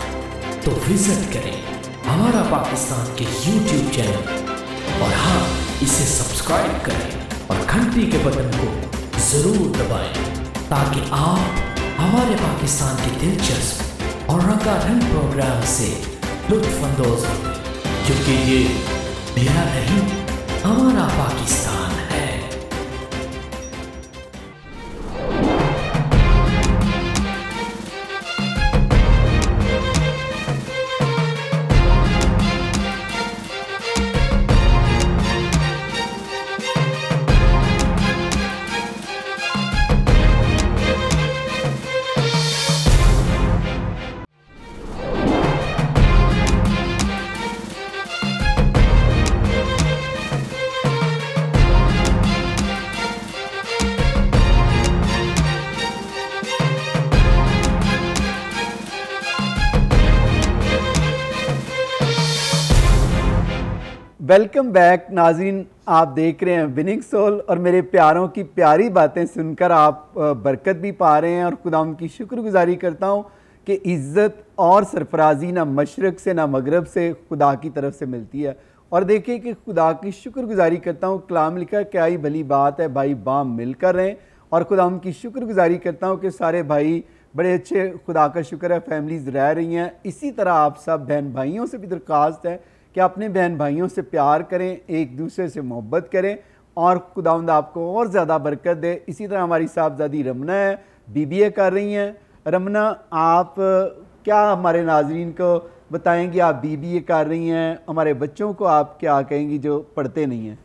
तो विजिट करें हमारा पाकिस्तान के YouTube चैनल और हाँ, इसे सब्सक्राइब करें और घंटी के बटन को जरूर दबाएं ताकि आप हमारे पाकिस्तान के दिलचस्प और रंगारंग प्रोग्राम से लुत्फानंदोज हों, क्योंकि ये मेरा नहीं, हमारा पाकिस्तान है। वेलकम बैक नाज़रीन, आप देख रहे हैं विनिंग सोल और मेरे प्यारों की प्यारी बातें सुनकर आप बरकत भी पा रहे हैं। और खुदाम की शुक्रगुजारी करता हूँ कि इज़्ज़त और सरफराजी ना मशरक़ से ना मगरब से खुदा की तरफ से मिलती है। और देखिए कि खुदा की शुक्रगुजारी करता हूँ, कलाम लिखा क्या ही भली बात है भाई बाम मिलकर रहें। और खुदाम की शुक्रगुजारी करता हूँ कि सारे भाई बड़े अच्छे, खुदा का शुक्र है, फैमिलीज़ रह रही हैं। इसी तरह आप सब बहन भाइयों से भी दरख्वास्त है कि अपने बहन भाइयों से प्यार करें, एक दूसरे से मोहब्बत करें और खुदावंद आपको और ज़्यादा बरकत दे। इसी तरह हमारी साहबजादी रमना है, BBA कर रही हैं। रमना, आप क्या हमारे नाजरीन को बताएंगी? आप BBA कर रही हैं, हमारे बच्चों को आप क्या कहेंगी जो पढ़ते नहीं हैं?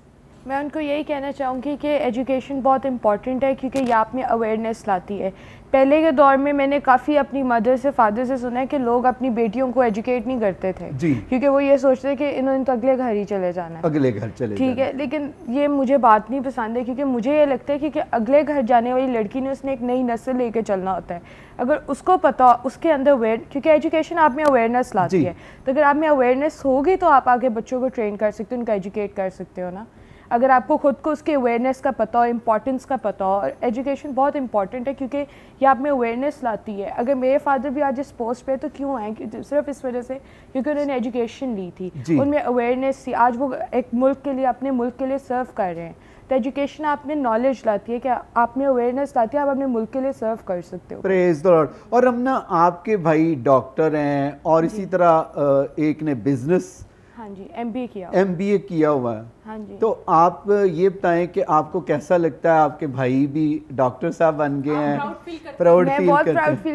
मैं उनको यही कहना चाहूँगी कि एजुकेशन बहुत इम्पॉर्टेंट है, क्योंकि ये आप में अवेयरनेस लाती है। पहले के दौर में मैंने काफ़ी अपनी मदर से, फादर से सुना है कि लोग अपनी बेटियों को एजुकेट नहीं करते थे जी, क्योंकि वो ये सोचते कि इन्होंने तो अगले घर ही चले जाना है, अगले घर चले, ठीक है। लेकिन ये मुझे बात नहीं पसंद है, क्योंकि मुझे ये लगता है कि अगले घर जाने वाली लड़की ने उसने एक नई नस्ल लेके चलना होता है। अगर उसको पता, उसके अंदर क्योंकि एजुकेशन आप में अवेयरनेस लाती है, तो अगर आप में अवेयरनेस होगी तो आप आगे बच्चों को ट्रेन कर सकते हो, उनको एजुकेट कर सकते हो ना। अगर आपको खुद को उसके अवेयरनेस का पता हो, इम्पॉर्टेंस का पता हो, और एजुकेशन बहुत इंपॉर्टेंट है क्योंकि ये आप में अवेयरनेस लाती है। अगर मेरे फादर भी आज इस पोस्ट पे तो क्यों हैं? सिर्फ इस वजह से क्योंकि उन्होंने एजुकेशन ली थी, उनमें अवेयरनेस थी। आज वो एक मुल्क के लिए, अपने मुल्क के लिए सर्व कर रहे हैं। तो एजुकेशन आप में नॉलेज लाती है कि आप में अवेयरनेस लाती है, आप अपने मुल्क के लिए सर्व कर सकते हो। Praise the Lord. और रमना, आपके भाई डॉक्टर हैं और इसी तरह एक ने बिजनेस, हाँ जी, MBA किया हुआ है। हाँ जी। तो आप ये बताएं कि आपको कैसा लगता है, आपके भाई भी डॉक्टर साहब बन गए हैं? प्राउड फील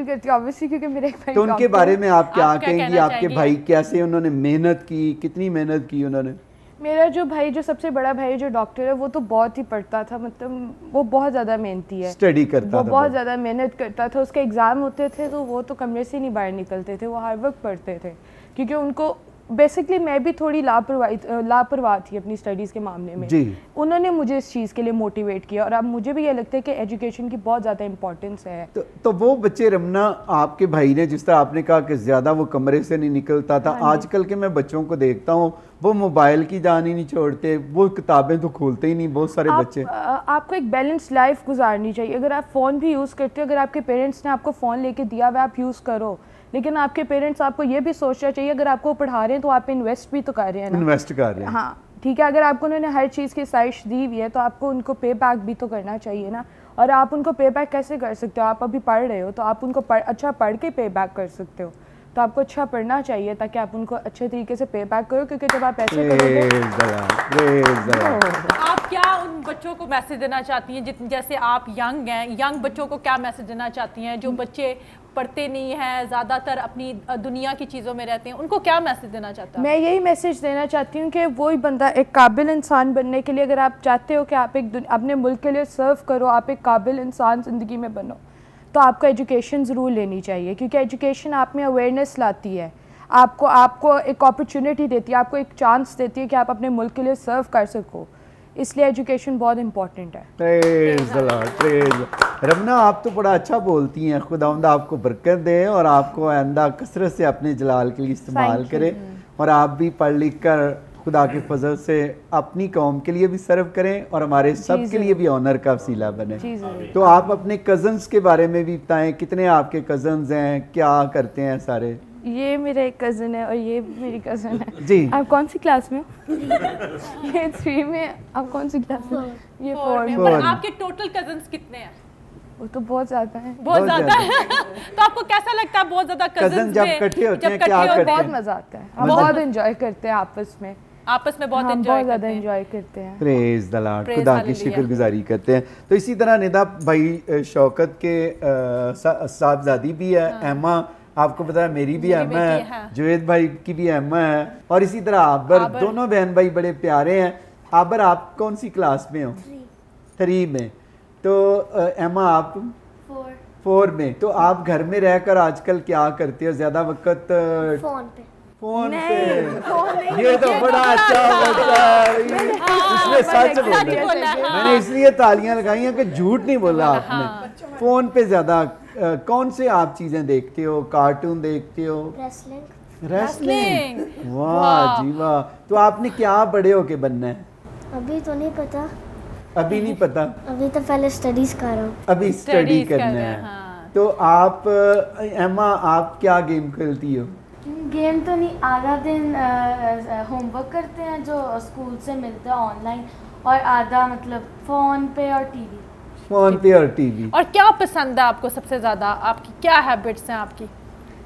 करती हूँ ऑब्वियसली, क्योंकि मेरे एक भाई। तो उनके बारे में आप क्या कहेंगी? आपके भाई कैसे उन्होंने मेहनत की, कितनी मेहनत की उन्होंने? मेरा जो भाई, जो सबसे बड़ा भाई जो डॉक्टर है, वो तो बहुत ही पढ़ता था, मतलब वो बहुत ज़्यादा मेहनती है, स्टडी करता वो बहुत ज़्यादा मेहनत करता था। उसके एग्ज़ाम होते थे तो वो तो कमरे से नहीं बाहर निकलते थे, वो हर वक्त पढ़ते थे, क्योंकि उनको बेसिकली मैं भी थोड़ी लापरवाह थी अपनी स्टडीज़ के मामले में जी। उन्होंने मुझे इस चीज़ के लिए मोटिवेट किया और अब मुझे भी ये लगता है कि एजुकेशन की बहुत ज़्यादा इंपॉर्टेंस है। तो वो बच्चे रमना, आपके भाई ने जिस तरह आपने कहा कि ज़्यादा वो कमरे से नहीं निकलता था, आजकल के मैं बच्चों को देखता हूँ वो मोबाइल की जान ही नहीं छोड़ते, वो किताबें तो खोलते ही नहीं बहुत सारे बच्चे। आपको एक बैलेंस लाइफ गुजारनी चाहिए। अगर आप फ़ोन भी यूज़ करते हो, अगर आपके पेरेंट्स ने आपको फ़ोन लेके दिया हुआ आप यूज़ करो, लेकिन आपके पेरेंट्स आपको ये भी सोचना चाहिए अगर आपको पढ़ा रहे हैं तो आप इन्वेस्ट भी तो कर रहे हैं ना। इन्वेस्ट कर रहे हैं, हाँ ठीक है। अगर आपको उन्होंने हर चीज़ की साइश दी हुई है तो आपको उनको पे बैक भी तो करना चाहिए ना। और आप उनको पे बैक कैसे कर सकते हो? आप अभी पढ़ रहे हो तो आप उनको अच्छा पढ़ के पे बैक कर सकते हो। तो आपको अच्छा पढ़ना चाहिए ताकि आप उनको अच्छे तरीके से पे बैक करो, क्योंकि जब आप ऐसे करोगे। आप क्या उन बच्चों को मैसेज देना चाहती हैं, जैसे आप यंग हैं, यंग बच्चों को क्या मैसेज देना चाहती हैं जो बच्चे पढ़ते नहीं हैं, ज़्यादातर अपनी दुनिया की चीज़ों में रहते हैं, उनको क्या मैसेज देना चाहता है? मैं यही मैसेज देना चाहती हूँ कि वही बंदा एक काबिल इंसान बनने के लिए, अगर आप चाहते हो कि आप अपने मुल्क के लिए सर्व करो, आप एक काबिल इंसान ज़िंदगी में बनो, तो आपको एजुकेशन ज़रूर लेनी चाहिए, क्योंकि एजुकेशन आप में अवेयरनेस लाती है, आपको एक अपॉर्चुनिटी देती है, आपको एक चांस देती है कि आप अपने मुल्क के लिए सर्व कर सको। इसलिए एजुकेशन बहुत इंपॉर्टेंट है। Praise the Lord, praise. Ramna आप तो बड़ा अच्छा बोलती हैं, खुदावंद आपको बरकत दे और आपको आइंदा कसरत से अपने जलाल के लिए इस्तेमाल करे और आप भी पढ़ लिख कर खुदा के फजल से अपनी कौम के लिए भी सर्व करें और हमारे सब के लिए भी ऑनर का वसीला बने। तो आप अपने कज़न्स के बारे में भी बताएं, कितने आपके कज़न्स हैं, क्या करते हैं सारे? ये मेरा एक कज़न है और ये मेरी कज़न है जी। आप कौन सी क्लास में हो? ये 3 में। आप कौन सी क्लास में? ये 4 में। और आपके टोटल कज़न्स कितने हैं? वो तो बहुत ज़्यादा है। बहुत ज़्यादा है। तो आपको कैसा लगता है बहुत ज़्यादा कज़न्स जब इकट्ठे होते हैं क्या करते हैं? बहुत मज़ा आता है, हम बहुत एंजॉय करते हैं आपस में बहुत ज़्यादा एंजॉय करते हैं। प्रेज़ द लॉर्ड, खुदा की शुक्रगुजारी करते हैं। तो इसी तरह निदा भाई शौकत के साहबजादी भी है एम्मा, आपको पता है मेरी भी एम्मा है, जुवेद भाई की भी एम्मा है, और इसी तरह आबर, दोनों बहन भाई बड़े प्यारे हैं। आबर आप कौन सी क्लास में हो? 3 में। तो एम्मा आप 4 में। तो आप घर में रहकर आजकल क्या करते हो? ज्यादा वक्त फोन पे। ये तो बड़ा अच्छा बच्चा है, इसने सच बोला। मैंने इसलिए तालियां लगाई हैं कि झूठ नहीं बोला आपने। फोन पे ज्यादा कौन से आप चीजें देखते हो? कार्टून देखते हो? रेसलिंग। वाह जी वाह। तो आपने क्या बड़े होके बनना है? अभी तो नहीं पता। अभी नहीं पता? अभी तो पहले स्टडीज कर रहा हूँ। अभी स्टडी करना है। तो आप एम्मा आप क्या गेम खेलती हो? गेम तो नहीं, आधा दिन होमवर्क करते हैं जो स्कूल से मिलता है ऑनलाइन, और आधा मतलब फ़ोन पे और टीवी। फ़ोन पे और टीवी। और क्या पसंद है आपको सबसे ज़्यादा? आपकी क्या हैबिट्स हैं? आपकी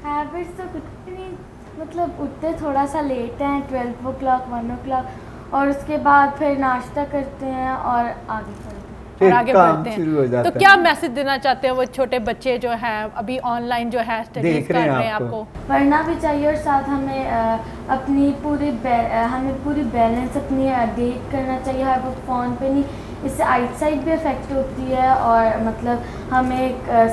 हैबिट्स तो कुछ नहीं, मतलब उठते थोड़ा सा लेट हैं, 12 o'clock 1 o'clock, और उसके बाद फिर नाश्ता करते हैं और आगे बढ़ते हैं। तो क्या मैसेज देना चाहते हैं वो छोटे बच्चे जो हैं अभी ऑनलाइन जो है स्टडीज कर रहे हैं? आपको पढ़ना भी चाहिए और साथ हमें अपनी पूरी बैलेंस अपनी डेट करना चाहिए, हर वक्त फ़ोन पे नहीं, इससे आईसाइट भी अफेक्ट होती है और मतलब हमें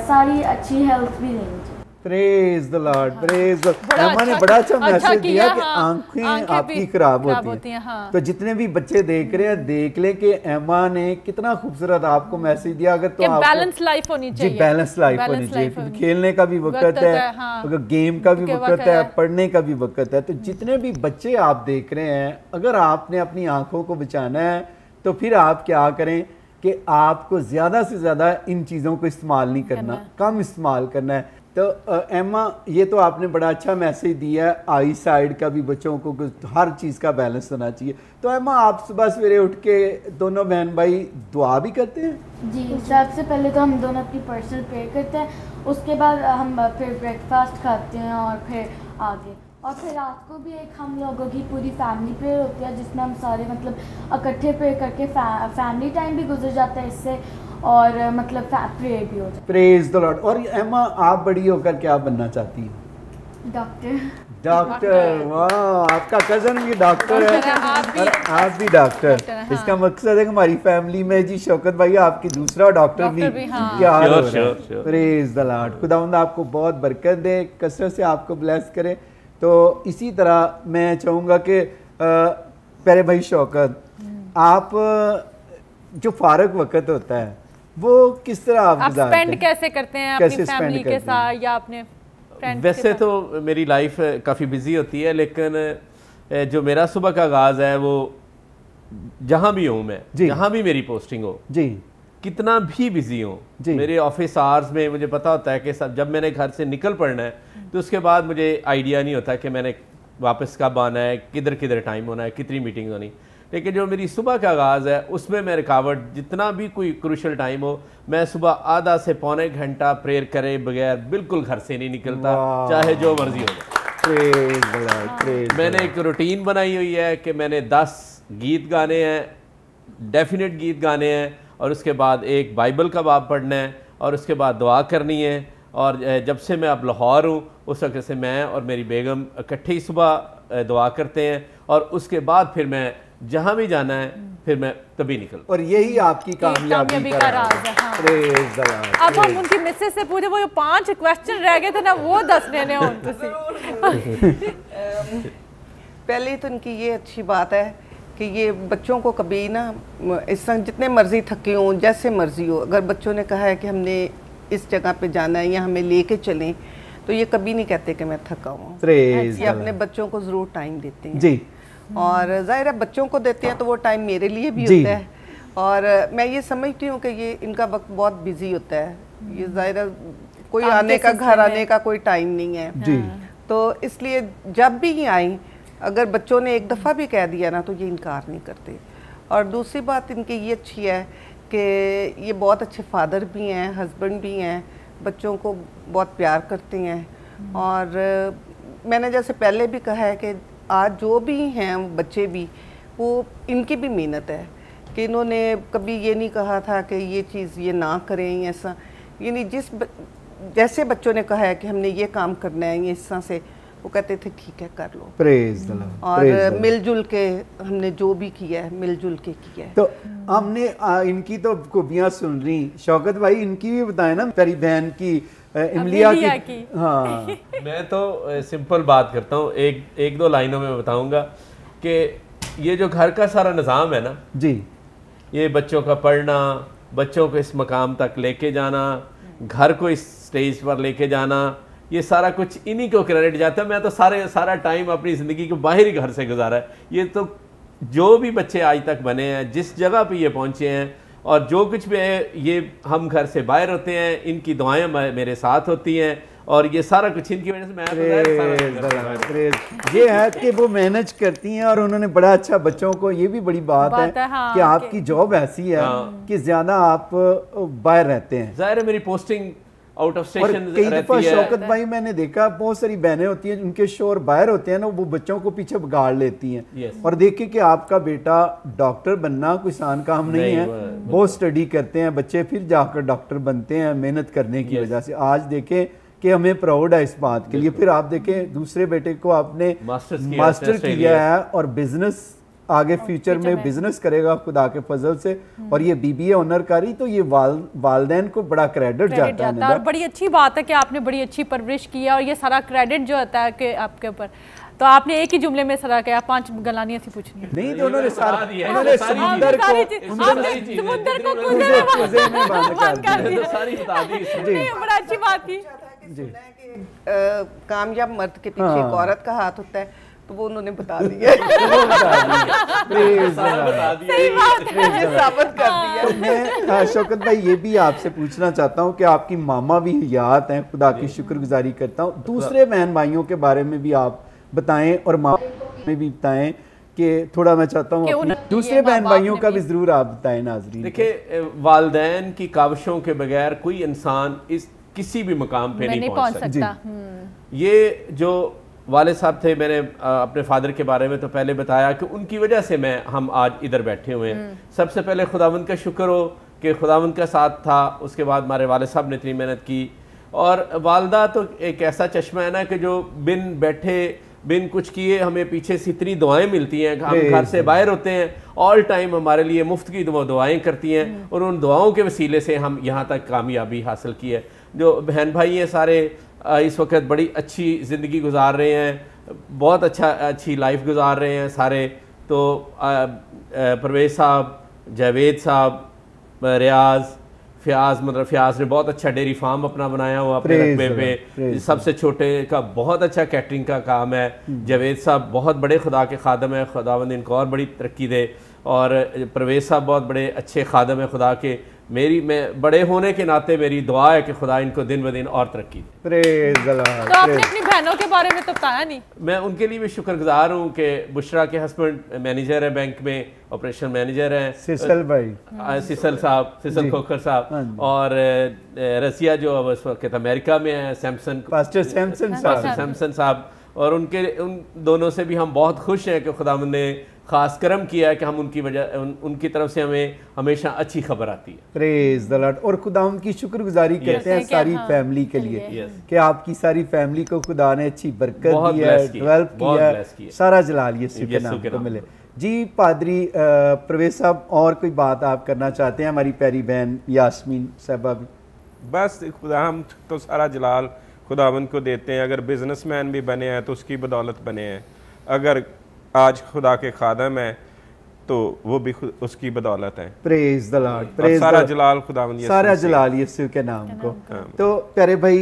सारी अच्छी हेल्थ भी लेनी चाहिए। Praise the Lord, praise the Lord. Emma ने बड़ा अच्छा मैसेज दिया कि आंखें आपकी खराब होती हैं। हाँ। तो जितने भी बच्चे देख रहे हैं देख ले कि एम्मा ने कितना खूबसूरत आपको मैसेज दिया। अगर तो बैलेंस लाइफ होनी चाहिए। जी बैलेंस लाइफ होनी चाहिए। खेलने का भी वक्त है, अगर गेम का भी वक्त है, पढ़ने का भी वक्त है। तो जितने भी बच्चे आप देख रहे हैं, अगर आपने अपनी आंखों को बचाना है तो फिर आप क्या करें कि आपको ज़्यादा से ज़्यादा इन चीज़ों को इस्तेमाल नहीं करना, कम इस्तेमाल करना है। तो एम्मा ये तो आपने बड़ा अच्छा मैसेज दिया है, आई साइड का भी बच्चों को हर चीज़ का बैलेंस होना चाहिए। तो एम्मा आप सुबह सवेरे उठ के दोनों बहन भाई दुआ भी करते हैं? जी, सबसे पहले तो हम दोनों अपनी पर्सनल प्रेयर करते हैं, उसके बाद हम फिर ब्रेकफास्ट खाते हैं और फिर आगे, और फिर रात को भी एक हम लोगों की पूरी फैमिली प्रेयर होती है जिसमें हम सारे मतलब इकट्ठे प्रेयर करके फैमिली टाइम भी गुजर जाता है इससे, और मतलब प्रेयर भी हो जाता है। Praise the Lord. और एम्मा आप बड़ी होकर क्या बनना चाहती हैं? डॉक्टर। डॉक्टर, वाह, आपका कजन भी डॉक्टर है और आप भी डॉक्टर। इसका मकसद है कि हमारी फैमिली में जी शौकत भाई आपकी दूसरा डॉक्टर भी क्या हाल हो रहा है। Praise the Lord. खुदावंद आपको बहुत बरकत दे, कसरत से आपको ब्लेस करे। तो इसी तरह मैं चाहूँगा कि प्यारे भाई शौकत, आप जो फारग वक्त होता है वो किस तरह आप स्पेंड कैसे करते हैं अपनी फैमिली के साथ या अपने फ्रेंड्स? वैसे तो मेरी लाइफ काफ़ी बिजी होती है, लेकिन जो मेरा सुबह का आगाज़ है वो जहाँ भी हूँ मैं, जहाँ भी मेरी पोस्टिंग हो जी, कितना भी बिजी हूँ, मेरे ऑफिस आवर्स में मुझे पता होता है कि सब जब मैंने घर से निकल पड़ना है तो उसके बाद मुझे आइडिया नहीं होता कि मैंने वापस कब आना है, किधर किधर टाइम होना है, कितनी मीटिंग होनी। लेकिन जो मेरी सुबह का आगाज़ है उसमें मैं रुकावट, जितना भी कोई क्रूशल टाइम हो, मैं सुबह आधा से पौने घंटा प्रेयर करे बगैर बिल्कुल घर से नहीं निकलता, चाहे जो मर्जी हो जाए। मैंने एक रूटीन बनाई हुई है कि मैंने 10 गीत गाने हैं, डेफिनेट गीत गाने हैं, और उसके बाद एक बाइबल का बाब पढ़ना है, और उसके बाद दुआ करनी है। और जब से मैं अब लाहौर हूँ उस वक्त से मैं और मेरी बेगम इकट्ठे ही सुबह दुआ करते हैं, और उसके बाद फिर मैं जहाँ भी जाना है फिर मैं तभी निकल। और यही आपकी कामयाबी का राज है। हाँ। अब हम उनकी मिसेस से पूछे, वो जो 5 क्वेश्चन रह गए थे ना, वो 10 लेने हो। पहले तो इनकी ये अच्छी बात है कि ये बच्चों को कभी ना इस तरह जितने मर्जी थके हों, जैसे मर्जी हो, अगर बच्चों ने कहा है कि हमने इस जगह पे जाना है या हमें लेके चलें, तो ये कभी नहीं कहते कि मैं थका हूँ। ये अपने बच्चों को ज़रूर टाइम देते हैं जी। और ज़ाहिर है बच्चों को देते हैं तो वो टाइम मेरे लिए भी होता है, और मैं ये समझती हूँ कि ये इनका वक्त बहुत बिजी होता है। ये ज़ाहिर है कोई आने का, घर आने का कोई टाइम नहीं है जी। तो इसलिए जब भी ये आई, अगर बच्चों ने एक दफ़ा भी कह दिया ना तो ये इनकार नहीं करते। और दूसरी बात इनकी ये अच्छी है कि ये बहुत अच्छे फादर भी हैं, हस्बैंड भी हैं, बच्चों को बहुत प्यार करते हैं। और मैंने जैसे पहले भी कहा है कि आज जो भी हैं बच्चे भी, वो इनकी भी मेहनत है कि इन्होंने कभी ये नहीं कहा था कि ये चीज़ ये ना करें, ऐसा यानी जैसे बच्चों ने कहा है कि हमने ये काम करना है, ये इस तरह से वो कहते थे ठीक है कर लो। Praise the Lord. और मिलजुल के हमने जो भी किया है मिलजुल के किया है। तो हमने इनकी तो खूबियाँ सुन रही, शौकत भाई इनकी भी बताएं ना, प्यारी बहन की इमलिया की। हाँ मैं तो सिंपल बात करता हूँ, एक दो लाइनों में बताऊंगा कि ये जो घर का सारा निज़ाम है ना जी, ये बच्चों का पढ़ना, बच्चों को इस मकाम तक लेके जाना, घर को इस स्टेज पर लेके जाना, ये सारा कुछ इन्हीं को क्रेडिट जाता है। मैं तो सारा टाइम अपनी ज़िंदगी को बाहर ही घर से गुजारा है। ये तो जो भी बच्चे आज तक बने हैं, जिस जगह पे ये पहुँचे हैं, और जो कुछ भी है, ये हम घर से बाहर होते हैं, इनकी दुआएं मेरे साथ होती हैं, और ये सारा कुछ इनकी वजह से मैं ये है कि वो मैनेज करती हैं, और उन्होंने बड़ा अच्छा बच्चों को, ये भी बड़ी बात है हाँ, कि आपकी जॉब ऐसी है कि ज़्यादा आप बाहर रहते हैं। ज़ाहिर है मेरी पोस्टिंग आउट ऑफ स्टेशन कई दफा शौकत भाई मैंने देखा बहुत सारी बहनें होती हैं, उनके शोर बाहर होते हैं ना, वो बच्चों को पीछे बिगाड़ लेती हैं। और देखिए कि आपका बेटा डॉक्टर बनना कोई आसान काम नहीं है, बहुत स्टडी करते हैं बच्चे, फिर जाकर डॉक्टर बनते हैं मेहनत करने की वजह से। आज देखें कि हमें प्राउड है इस बात के लिए। फिर आप देखें दूसरे बेटे को आपने मास्टर किया है, और बिजनेस आगे फ्यूचर में बिजनेस करेगा खुदा के फजल से, और ये BBA ऑनर करी, तो ये वालदैन को बड़ा क्रेडिट जाता है। और बड़ी अच्छी बात है कि आपने बड़ी अच्छी परवरिश की है, और ये सारा क्रेडिट जो होता है कि आपके ऊपर, तो आपने एक ही जुमले में सारा क्या 5 गलानियां थी पूछनी है नहीं, तो उन्होंने समुंदर को बड़ा अच्छी बात थी। कामयाब मर्द के पीछे एक औरत का हाथ होता है, तो वो उन्होंने बता दिया, साबित कर दिया। मैं शौकत भाई ये भी आपसे पूछना चाहता हूँ कि आपकी मामा भी हयात हैं, खुदा की शुक्रगुजारी करता हूँ। दूसरे बहन भाइयों के बारे में भी आप बताएं, और मामा में भी बताएं कि थोड़ा मैं चाहता हूँ दूसरे बहन भाइयों का भी जरूर आप बताएं नाज़रीन। देखिए, वालिदैन की काविशों के बगैर कोई इंसान इस किसी भी मकाम पे नहीं पहुंच सकता। ये जो वाले साहब थे, मैंने अपने फादर के बारे में तो पहले बताया कि उनकी वजह से हम आज इधर बैठे हुए हैं। सबसे पहले खुदावंद का शुक्र हो कि खुदावंद का साथ था, उसके बाद हमारे वाले साहब ने इतनी मेहनत की। और वालदा तो एक ऐसा चश्मा है ना कि जो बिन बैठे बिन कुछ किए हमें पीछे से इतनी दुआएं मिलती हैं। हम घर से बाहर होते हैं, ऑल टाइम हमारे लिए मुफ्त की दुआएं करती हैं, और उन दुआओं के वसीले से हम यहाँ तक कामयाबी हासिल की है। जो बहन भाई हैं सारे इस वक्त बड़ी अच्छी ज़िंदगी गुजार रहे हैं, बहुत अच्छी लाइफ गुजार रहे हैं सारे। तो परवेज़ साहब, जावेद साहब, रियाज, फ़याज़, मतलब फ़याज़ ने बहुत अच्छा डेयरी फार्म अपना बनाया हुआ अपने रकबे पे। सबसे छोटे का बहुत अच्छा कैटरिंग का काम है। जावेद साहब बहुत बड़े खुदा के खादम है, खुदावंद इनको और बड़ी तरक्की दे। और परवेज़ साहब बहुत बड़े अच्छे खादम है खुदा के। मैं बड़े होने के नाते मेरी दुआ है कि खुदा इनको दिन ब दिन और तरक्की दे। Praise the Lord. तो आपने अपनी बहनों के बारे में तो बताया नहीं। मैं उनके लिए भी शुक्रगुजार हूँ कि बुशरा के हस्बैंड मैनेजर है बैंक में, ऑपरेशन मैनेजर हैं, सिसल भाई, सिसल साहब, सिसल खोखर साहब। और रसिया जो अब इस वक्त अमेरिका में है, पास्टर सैमसन साहब। और उन दोनों से भी हम बहुत खुश हैं कि खुदावंद ने खास करम किया है कि हम उनकी तरफ से हमें हमेशा अच्छी खबर आती है। Praise the Lord. और खुदावंद की शुक्रगुजारी करते हैं सारी फैमिली के लिए कि आपकी सारी फैमिली को खुदा ने अच्छी बरकत दी है, डेवलप किया है। सारा जलाल यीशु के नाम को मिले। जी पादरी परवेज़ साहब, और कोई बात आप करना चाहते हैं हमारी प्यारी बहन यास्मीन साहबा? बस खुदा हम तो सारा जलाल खुदावंद को देते हैं। अगर बिजनेसमैन भी बने हैं तो उसकी बदौलत बने हैं, अगर आज खुदा के खादम है तो वो भी उसकी बदौलत है। Praise the Lord. प्रेज सारा जलाल खुदावंद, सारा जलाल यीशु के नाम को। तो प्यारे भाई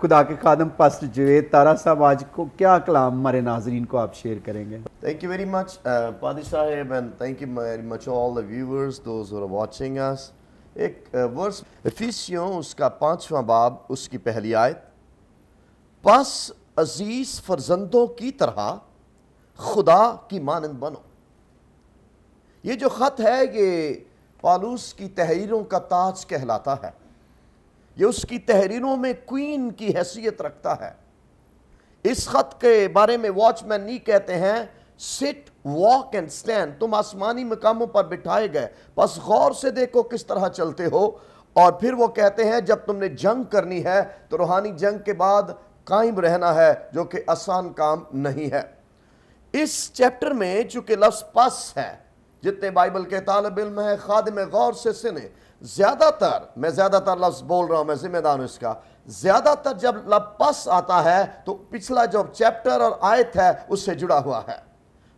खुदा के खादम पास्टर जावेद तारा साहब, आज को क्या कलाम हमारे नाजरीन को आप शेयर करेंगे? थैंक यू वेरी मच पादी साहब, and thank you very much all the viewers, those who are watching us. एक वर्स इफिसियों उसका 5वां बाब उसकी पहली आयत, बस अजीज फर्जंदों की तरह खुदा की मानंद बनो। ये जो खत है ये पौलुस की तहरीरों का ताज कहलाता है। ये उसकी तहरीरों में क्वीन की हैसियत रखता है। इस खत के बारे में वॉचमैन नी कहते हैं, सिट वॉक एंड स्टैंड, तुम आसमानी मकामों पर बिठाए गए, बस गौर से देखो किस तरह चलते हो। और फिर वो कहते हैं जब तुमने जंग करनी है तो रूहानी जंग के बाद कायम रहना है, जो कि आसान काम नहीं है। इस चैप्टर में चूंकि लफ्ज पस है, जितने बाइबल के तालिब इल्म है खादिम गौर से सुने, मैं ज्यादातर लफ्ज बोल रहा हूं, मैं जिम्मेदार हूं इसका। ज्यादातर जब लफ्ज पस आता है तो पिछला जो चैप्टर और आयत है उससे जुड़ा हुआ है।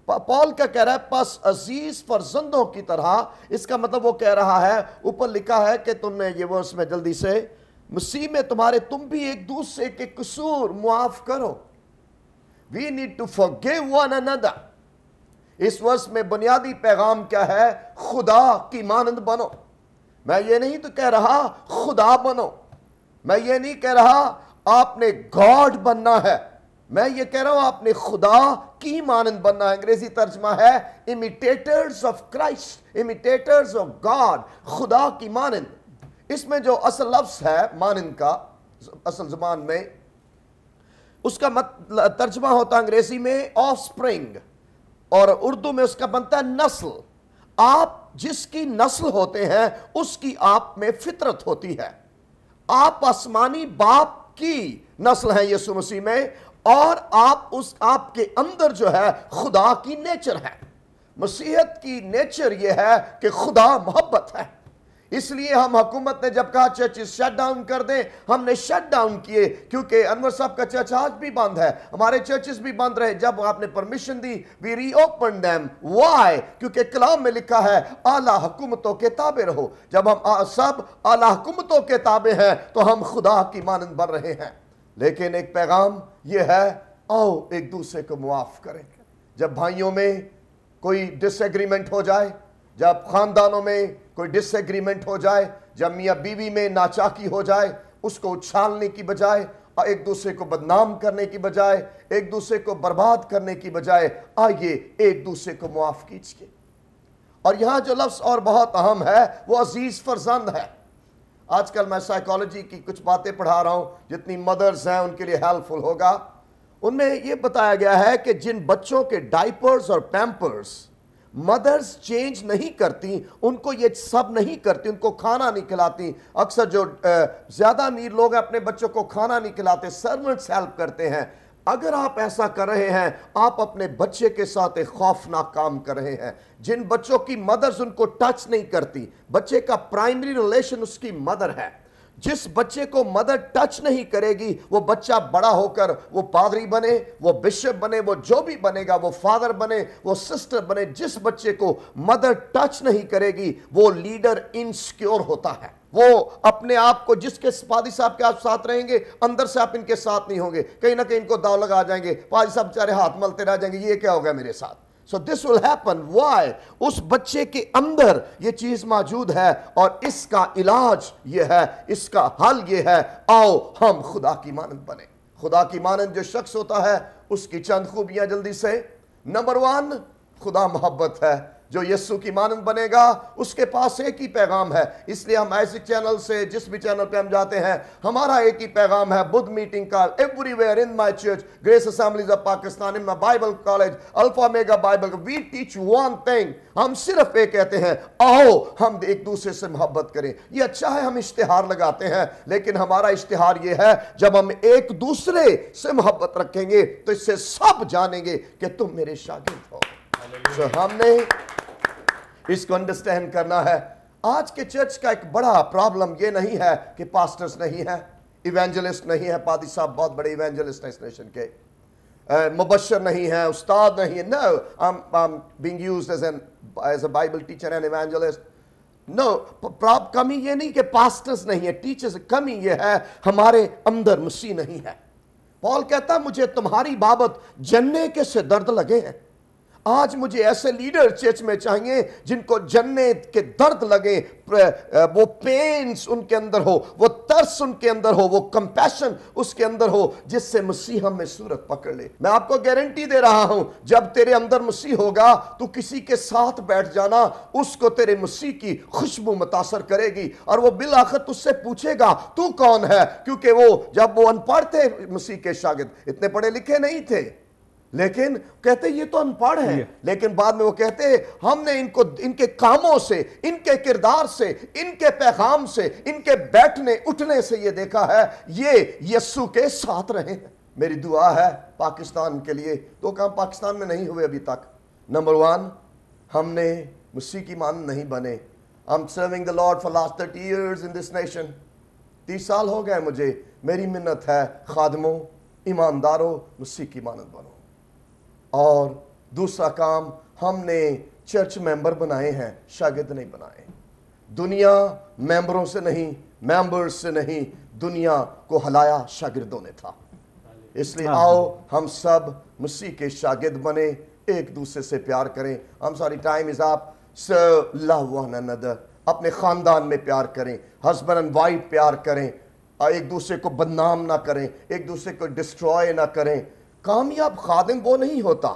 पॉल का कह रहा है पस अजीज फर्जंदों की तरह, इसका मतलब वो कह रहा है, ऊपर लिखा है कि तुमने ये वर्स में जल्दी से, मसीह में तुम भी एक दूसरे के कसूर मुआफ करो। We need to forgive one another। इस वर्ष में बुनियादी पैगाम क्या है? खुदा की मानंद बनो। मैं ये नहीं तो कह रहा खुदा बनो, मैं ये नहीं कह रहा आपने गॉड बनना है, मैं ये कह रहा हूं आपने खुदा की मानंद बनना है। अंग्रेजी तर्जमा है इमिटेटर्स ऑफ क्राइस्ट, इमिटेटर्स ऑफ गॉड, खुदा की मानंद। इसमें जो असल लफ्ज है मानंद का असल ज़बान में, उसका तर्जमा होता है अंग्रेजी में ऑफस्प्रिंग, और उर्दू में उसका बनता है नस्ल। आप जिसकी नस्ल होते हैं उसकी आप में फितरत होती है। आप आसमानी बाप की नस्ल हैं यीशु मसीह में, और आपके अंदर जो है खुदा की नेचर है। मसीहत की नेचर यह है कि खुदा मोहब्बत है। इसलिए हम हुकूमत ने जब कहा चर्चेस शट डाउन कर दें, हमने शट डाउन किए, क्योंकि अनवर साहब का चर्च आज भी बंद है, हमारे चर्चेस भी बंद रहे। जब आपने परमिशन दी वी रीओपन देम। व्हाई? क्योंकि कलाम में लिखा है आला हुकूमतों के ताबे रहो। जब हम सब आला हुकूमतों के ताबे हैं तो हम खुदा की मानंद बन रहे हैं। लेकिन एक पैगाम यह है, आओ एक दूसरे को मुआफ करें। जब भाइयों में कोई डिसएग्रीमेंट हो जाए, जब खानदानों में कोई डिसएग्रीमेंट हो जाए, जब मियाँ बीवी में नाचाकी हो जाए, उसको उछालने की बजाय, एक दूसरे को बदनाम करने की बजाय, एक दूसरे को बर्बाद करने की बजाय, आइए एक दूसरे को मुआफ कीजिए। और यहां जो लफ्ज और बहुत अहम है वो अजीज फर्जंद है। आजकल मैं साइकोलॉजी की कुछ बातें पढ़ा रहा हूं, जितनी मदर्स हैं उनके लिए हेल्पफुल होगा। उनमें यह बताया गया है कि जिन बच्चों के डाइपर्स और पैम्पर्स मदर्स चेंज नहीं करती, उनको ये सब नहीं करती, उनको खाना नहीं खिलाती। अक्सर जो ज्यादा अमीर लोग अपने बच्चों को खाना नहीं खिलाते, सर्वेंट्स हेल्प करते हैं। अगर आप ऐसा कर रहे हैं, आप अपने बच्चे के साथ एक खौफनाक काम कर रहे हैं। जिन बच्चों की मदर्स उनको टच नहीं करती, बच्चे का प्राइमरी रिलेशन उसकी मदर है। जिस बच्चे को मदर टच नहीं करेगी वो बच्चा बड़ा होकर वो पादरी बने, वो बिशप बने, वो जो भी बनेगा, वो फादर बने, वो सिस्टर बने, जिस बच्चे को मदर टच नहीं करेगी वो लीडर इनसिक्योर होता है। वो अपने आप को, जिसके पादी साहब के आप साथ रहेंगे अंदर से आप इनके साथ नहीं होंगे, कहीं ना कहीं इनको दाव लगा जाएंगे, पादी साहब बेचारे हाथ मलते रह जाएंगे, ये क्या हो गया मेरे साथ। So this will happen. Why? उस बच्चे के अंदर ये चीज मौजूद है और इसका इलाज ये है, इसका हल ये है, आओ हम खुदा की मानंद बने। खुदा की मानंद जो शख्स होता है उसकी चंद खूबियां जल्दी से। नंबर 1, खुदा मोहब्बत है। जो यीशु की मानंद बनेगा उसके पास एक ही पैगाम है। इसलिए हम ऐसे चैनल से, जिस भी चैनल पे हम जाते हैं, हमारा एक ही पैगाम है बुद्ध मीटिंग का, everywhere in my church, grace assemblies of Pakistan, in my Bible college, alpha omega Bible, we teach one thing. हम सिर्फ ये कहते हैं, आओ हम एक दूसरे से मोहब्बत करें। ये अच्छा है हम इश्तिहार लगाते हैं, लेकिन हमारा इश्तिहार ये है जब हम एक दूसरे से मोहब्बत रखेंगे तो इससे सब जानेंगे कि तुम मेरे शागिर्द हो। तो हमने इसको अंडरस्टैंड करना है। आज के चर्च का एक बड़ा प्रॉब्लम ये नहीं है कि पास्टर्स नहीं है, इवेंजलिस्ट नहीं है, पादी साहब बहुत बड़े इवेंजलिस्ट हैं इस नेशन के, मुबशर नहीं है, उस्ताद नहीं है। No, I am being used as a Bible teacher and evangelist. No, कमी ये नहीं कि पास्टर्स नहीं है, टीचर्स, कमी ये है हमारे अंदर मसीह नहीं है। पॉल कहता मुझे तुम्हारी बाबत जन्ने के से दर्द लगे हैं। आज मुझे ऐसे लीडर चर्च में चाहिए जिनको जन्नत के दर्द लगे, वो पेन्स उनके अंदर हो, वो तरस उनके अंदर हो, वो कंपैशन उसके अंदर हो, जिससे मसीह में सूरत पकड़ ले। मैं आपको गारंटी दे रहा हूं, जब तेरे अंदर मसीह होगा तो किसी के साथ बैठ जाना, उसको तेरे मसीह की खुशबू मुतासर करेगी और वो बिल आखिर तुझसे पूछेगा तू कौन है। क्योंकि वो जब वो अनपढ़ थे, मसीह के शागिर्द इतने पढ़े लिखे नहीं थे, लेकिन कहते ये तो अनपढ़ है, लेकिन बाद में वो कहते हमने इनको इनके कामों से, इनके किरदार से, इनके पैगाम से, इनके बैठने उठने से ये देखा है ये यीशु के साथ रहे हैं। मेरी दुआ है पाकिस्तान के लिए, तो काम पाकिस्तान में नहीं हुए अभी तक। नंबर 1, हमने मसीह की मान नहीं बने। I am serving the Lord for last 30 years in this nation. 30 साल हो गए मुझे। मेरी मिन्नत है, खादमों, ईमानदारों, मसीह की मानद बनो। और दूसरा काम, हमने चर्च मेंबर बनाए हैं, शागिर्द नहीं बनाए। दुनिया मेंबरों से नहीं, मेंबर्स से नहीं, दुनिया को हलाया शागिर्दों ने था। इसलिए आओ हम सब मसीह के शागिर्द बने, एक दूसरे से प्यार करें। I'm sorry, time is up. So love one another. अपने खानदान में प्यार करें, हस्बैंड एंड वाइफ प्यार करें, एक दूसरे को बदनाम ना करें, एक दूसरे को डिस्ट्रॉय ना करें। कामयाब खादिम वो नहीं होता,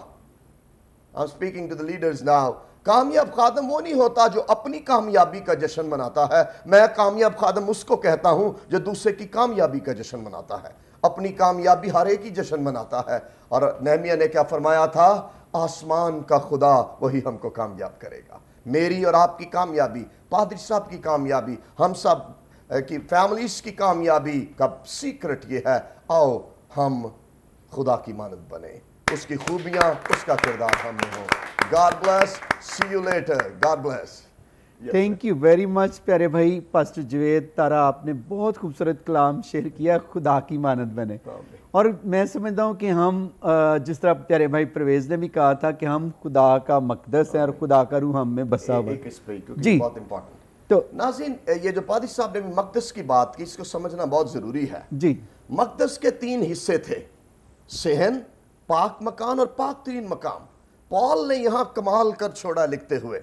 I am speaking to the leaders now, कामयाब खादिम वो नहीं होता जो अपनी कामयाबी का जश्न मनाता है। मैं कामयाब खादिम उसको कहता हूं जो दूसरे की कामयाबी का जश्न मनाता है, अपनी कामयाबी हर एक ही जश्न मनाता है। और नेहमिया ने क्या फरमाया था, आसमान का खुदा वही हमको कामयाब करेगा। मेरी और आपकी कामयाबी, पादरी साहब की कामयाबी, हम सब की फैमिलीज की कामयाबी का सीक्रेट ये है, आओ हम खुदा की मानद बने, उसकी खूबियां, उसका किरदार हम में हो। God bless, see you later, God bless. Thank you very much प्यारे भाई पास्टर जवेद तारा, आपने बहुत खूबसूरत कलाम शेयर किया, खुदा की मानद बने। और मैं समझता हूँ कि हम जिस तरह प्यारे भाई परवेज ने भी कहा था कि हम खुदा का मकदस हैं और खुदा का रूह हम में बसा हुआ है। जी बहुत इंपॉर्टेंट। तो नाज़रीन, ये जो पादी साहब ने मकदस की बात की, इसको समझना बहुत जरूरी है। जी, मकदस के 3 हिस्से थे, सेहन, पाक मकान और पाक तरीन मकाम। पॉल ने यहां कमाल कर छोड़ा लिखते हुए।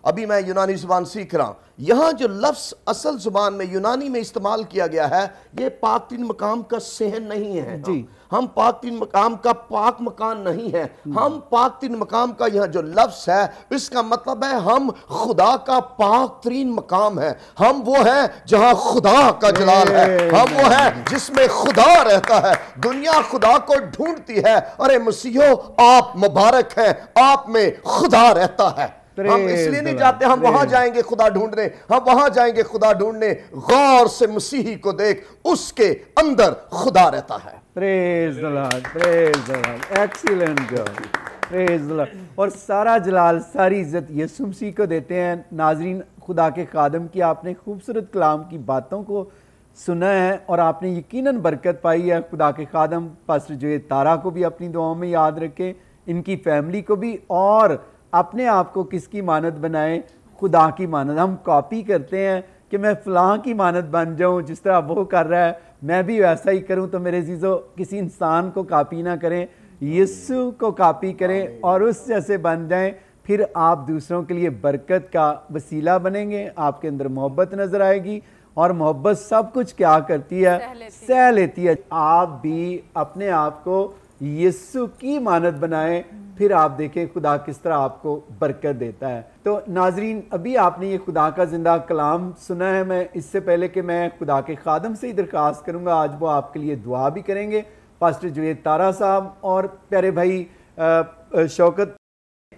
अभी मैं यूनानी जुबान सीख रहा हूं, यहां जो लफ्ज असल जुबान में यूनानी में इस्तेमाल किया गया है, ये पाक तीन मकाम का सेहन नहीं है। जी, हम पाक तीन मकाम का पाक मकान नहीं है, हम पाक तीन मकाम का यह जो लफ्ज है, इसका मतलब है हम खुदा का पाक तरीन मकाम है। हम वो है जहां खुदा का जलाल है, हम वो है जिसमें खुदा रहता है। दुनिया खुदा को ढूंढती है, अरे मसीहो आप मुबारक हैं, आप में खुदा रहता है। हम इसलिए नहीं जाते हम वहां जाएंगे खुदा ढूंढने, हम वहां जाएंगे खुदा ढूंढने। गौर से मसीही को देख, उसके अंदर खुदा रहता है। Praise the Lord, praise the Lord, excellent job, praise the Lord. और सारा जलाल, सारी इज्जत यीशु मसीह को देते हैं। नाजरीन, खुदा के खादम की आपने खूबसूरत कलाम की बातों को सुना है और आपने यकीनन बरकत पाई है। खुदा के खादम पास्टर जुएद तारा को भी अपनी दुआओं में याद रखें, इनकी फैमिली को भी, और अपने आप को किसकी मानद बनाएं? खुदा की मानद। हम कॉपी करते हैं कि मैं फ़लाँ की मानद बन जाऊं, जिस तरह वो कर रहा है मैं भी वैसा ही करूं। तो मेरे अजीज़ों, किसी इंसान को कॉपी ना करें, यीशु को कॉपी करें और उस जैसे बन जाएं। फिर आप दूसरों के लिए बरकत का वसीला बनेंगे, आपके अंदर मोहब्बत नज़र आएगी, और मोहब्बत सब कुछ क्या करती है? सह लेती है। आप भी अपने आप को यीशु की मानद बनाएं, फिर आप देखें खुदा किस तरह आपको बरकत देता है। तो नाजरीन, अभी आपने ये खुदा का जिंदा कलाम सुना है। मैं इससे पहले कि मैं खुदा के खादम से ही दरख्वास्त करूँगा, आज वो आपके लिए दुआ भी करेंगे, पास्टर जुएद तारा साहब और प्यारे भाई शौकत।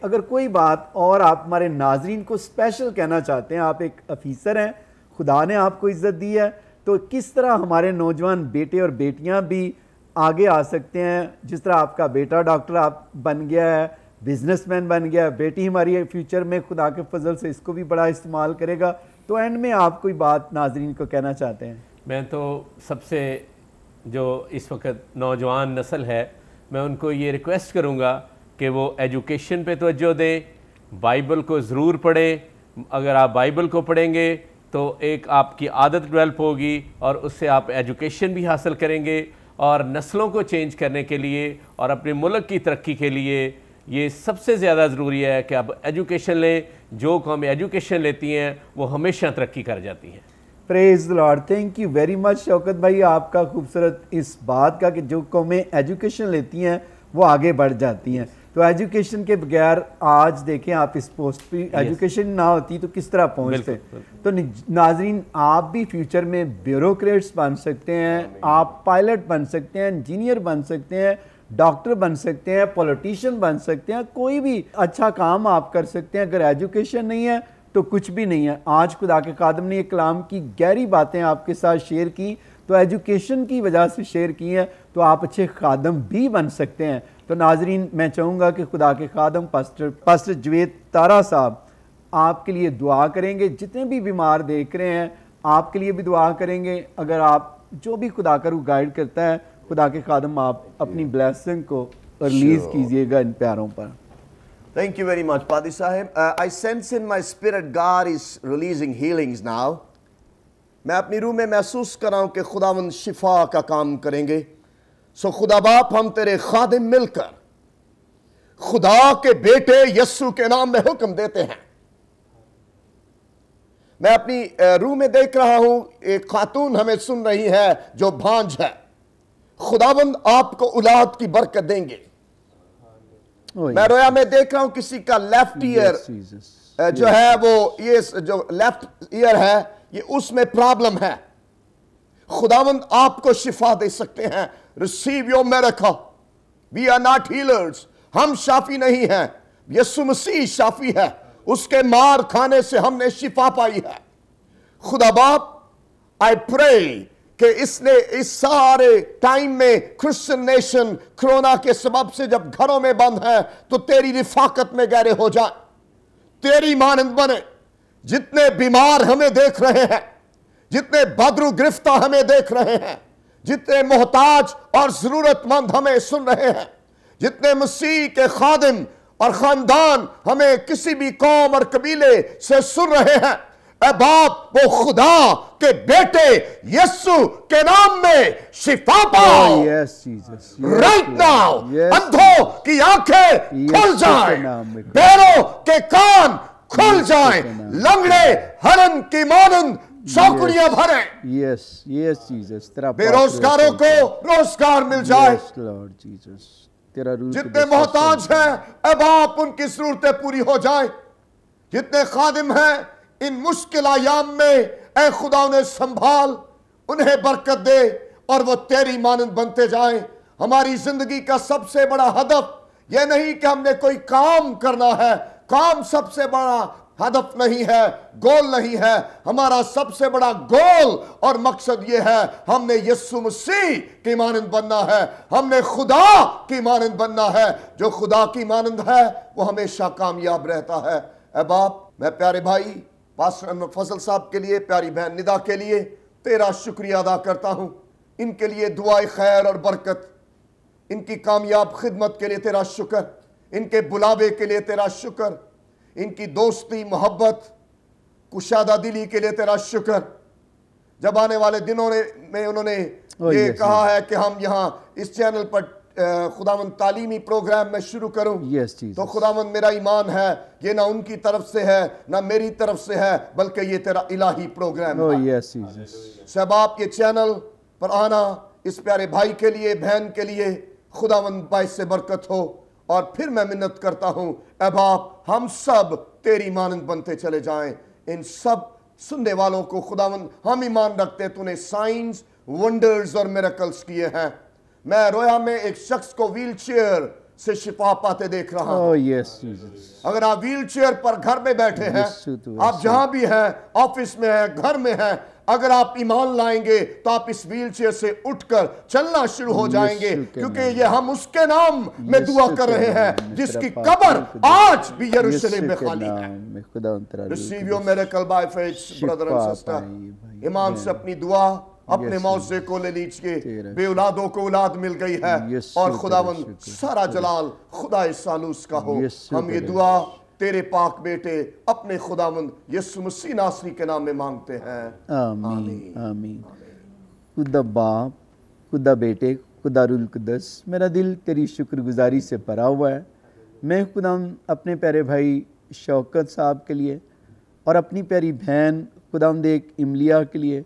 अगर कोई बात और आप हमारे नाजरीन को स्पेशल कहना चाहते हैं, आप एक अफीसर हैं, खुदा ने आपको इज़्ज़त दी है, तो किस तरह हमारे नौजवान बेटे और बेटियां भी आगे आ सकते हैं? जिस तरह आपका बेटा डॉक्टर आप बन गया है, बिजनेसमैन बन गया है, बेटी हमारी फ्यूचर में खुदा के फजल से इसको भी बड़ा इस्तेमाल करेगा। तो एंड में आप कोई बात नाजरीन को कहना चाहते हैं? मैं तो सबसे जो इस वक्त नौजवान नस्ल है, मैं उनको ये रिक्वेस्ट करूँगा कि वो एजुकेशन पे तवज्जो दें, बाइबल को ज़रूर पढ़ें। अगर आप बाइबल को पढ़ेंगे तो एक आपकी आदत डेवलप होगी और उससे आप एजुकेशन भी हासिल करेंगे, और नस्लों को चेंज करने के लिए और अपने मुल्क की तरक्की के लिए ये सबसे ज़्यादा ज़रूरी है कि आप एजुकेशन लें। जो कौमें एजुकेशन लेती हैं वो हमेशा तरक्की कर जाती हैं। Praise the Lord. Thank you very much Shaukat भाई, आपका खूबसूरत इस बात का कि जो कौमें एजुकेशन लेती हैं वो आगे बढ़ जाती हैं। तो एजुकेशन के बगैर आज देखें आप इस पोस्ट पे एजुकेशन ना होती तो किस तरह पहुंचते। तो नाजरीन, आप भी फ्यूचर में ब्यूरोक्रेट्स बन सकते हैं, आप पायलट बन सकते हैं, इंजीनियर बन सकते हैं, डॉक्टर बन सकते हैं, पॉलिटिशियन बन सकते हैं, कोई भी अच्छा काम आप कर सकते हैं। अगर एजुकेशन नहीं है तो कुछ भी नहीं है। आज खुदा के खादम ने ये कलाम की गहरी बातें आपके साथ शेयर की, तो एजुकेशन की वजह से शेयर की हैं, तो आप अच्छे खादम भी बन सकते हैं। तो नाजरीन, मैं चाहूँगा कि खुदा के खादम पास्टर जुएद तारा साहब आपके लिए दुआ करेंगे। जितने भी बीमार देख रहे हैं आपके लिए भी दुआ करेंगे। अगर आप जो भी खुदा का रूह गाइड करता है, खुदा के खादम आप अपनी ब्लेसिंग को रिलीज कीजिएगा इन प्यारों पर। Thank you very much, Padi Sahib. I sense in my spirit God is releasing healings now. मैं अपनी रूह में महसूस कर रहा हूं कि खुदावंद शिफा का काम करेंगे। सो खुदा बाप, हम तेरे खादिम मिलकर खुदा के बेटे यस्सु के नाम में हुक्म देते हैं। मैं अपनी रूह में देख रहा हूं, एक खातून हमें सुन रही है जो भांज है। खुदावंद आपको औलाद की बरकत देंगे। मैं रोया में देख रहा हूं किसी का लेफ्ट ईयर जो है वो ये जो लेफ्ट ईयर है ये उसमें प्रॉब्लम है। खुदावंद आपको शिफा दे सकते हैं। Receive your miracle. We are not healers, हम शाफी नहीं हैं, यीशु मसीह शाफी है। उसके मार खाने से हमने शिफा पाई है। खुदा बाप, आई प्रे कि इसने इस सारे टाइम में क्रिश्चियन नेशन कोरोना के सबब से जब घरों में बंद है तो तेरी रिफाकत में गहरे हो जाए, तेरी मानंद बने। जितने बीमार हमें देख रहे हैं, जितने बदरू गिरफ्ता हमें देख रहे हैं, जितने मोहताज और जरूरतमंद हमें सुन रहे हैं, जितने मसीह के खादिम और खानदान हमें किसी भी कौम और कबीले से सुन रहे हैं, ऐ बाप वो खुदा के बेटे यीशु के नाम में शिफा पाओ राइट नाउ। अंधों की आंखें खुल जाएं, बैरों के कान खुल जाएं, लंगड़े हरन की मानंद चौकड़ियां भरे। यस यस जीसस, तेरा बेरोजगारों को रोजगार मिल जाए। तेरा जितने मोहताज हैं अब आप उनकी जरूरतें पूरी हो जाए। जितने खादिम हैं इन मुश्किल आयाम में ऐ खुदा उन्हें संभाल, उन्हें बरकत दे और वो तेरी मानंद बनते जाएं। हमारी जिंदगी का सबसे बड़ा हदफ यह नहीं कि हमने कोई काम करना है, काम सबसे बड़ा हदफ नहीं है, गोल नहीं है। हमारा सबसे बड़ा गोल और मकसद यह है, हमने यीशु मसीह की मानंद बनना है, हमने खुदा की मानंद बनना है। जो खुदा की मानंद है वो हमेशा कामयाब रहता है। ऐ बाप, मैं प्यारे भाई पास्टर फजल साहब के लिए, प्यारी बहन निदा के लिए तेरा शुक्रिया अदा करता हूँ। इनके लिए दुआए खैर और बरकत, इनकी कामयाब खिदमत के लिए तेरा शुक्र, इनके बुलावे के लिए तेरा शुक्र, इनकी दोस्ती मोहब्बत कुशादा दिली के लिए तेरा शुक्र। जब आने वाले दिनों में उन्होंने ये कहा है कि हम यहाँ इस चैनल पर खुदावंद तालीमी प्रोग्राम में शुरू करूं, तो खुदावंद मेरा ईमान है ये ना उनकी तरफ से है ना मेरी तरफ से है, बल्कि ये तेरा इलाही प्रोग्राम है। सहबाब ये चैनल पर आना इस प्यारे भाई के लिए, बहन के लिए खुदावंद बाइस से बरकत हो। और फिर मैं मिन्नत करता हूं, ऐ बाप हम सब तेरी मानंद बनते चले जाएं। इन सब सुनने वालों को खुदावंद हम ईमान रखते तूने साइंस, वंडर्स और मिरेकल्स किए हैं। मैं रोया में एक शख्स को व्हील चेयर से शिफा पाते देख रहा हूं। अगर आप व्हील चेयर पर घर में बैठे हैं, आप जहां भी हैं, ऑफिस में हैं, घर में हैं, अगर आप ईमान लाएंगे तो आप इस व्हील चेयर से उठकर चलना शुरू हो जाएंगे, क्योंकि ये हम उसके नाम में दुआ कर रहे हैं जिसकी कब्र आज भी यरूशलेम में खाली है। Receive your miracle by faith brother and sister. ईमान से अपनी दुआ अपने मौजे को ले लीजिए। बेऔलादों को औलाद मिल गई है और खुदावंद सारा जलाल खुदा सालूस का हो। हम ये दुआ तेरे पाक बेटे अपने खुदावंद यीशु मसीह नासरी के नाम में मांगते हैं, आमीन आमीन। खुदा बाप, खुदा बेटे, खुदा रूल कुद्दस, मेरा दिल तेरी शुक्रगुजारी से भरा हुआ है। मैं खुदावंद अपने प्यारे भाई शौकत साहब के लिए और अपनी प्यारी बहन खुदावंद एक इमलिया के लिए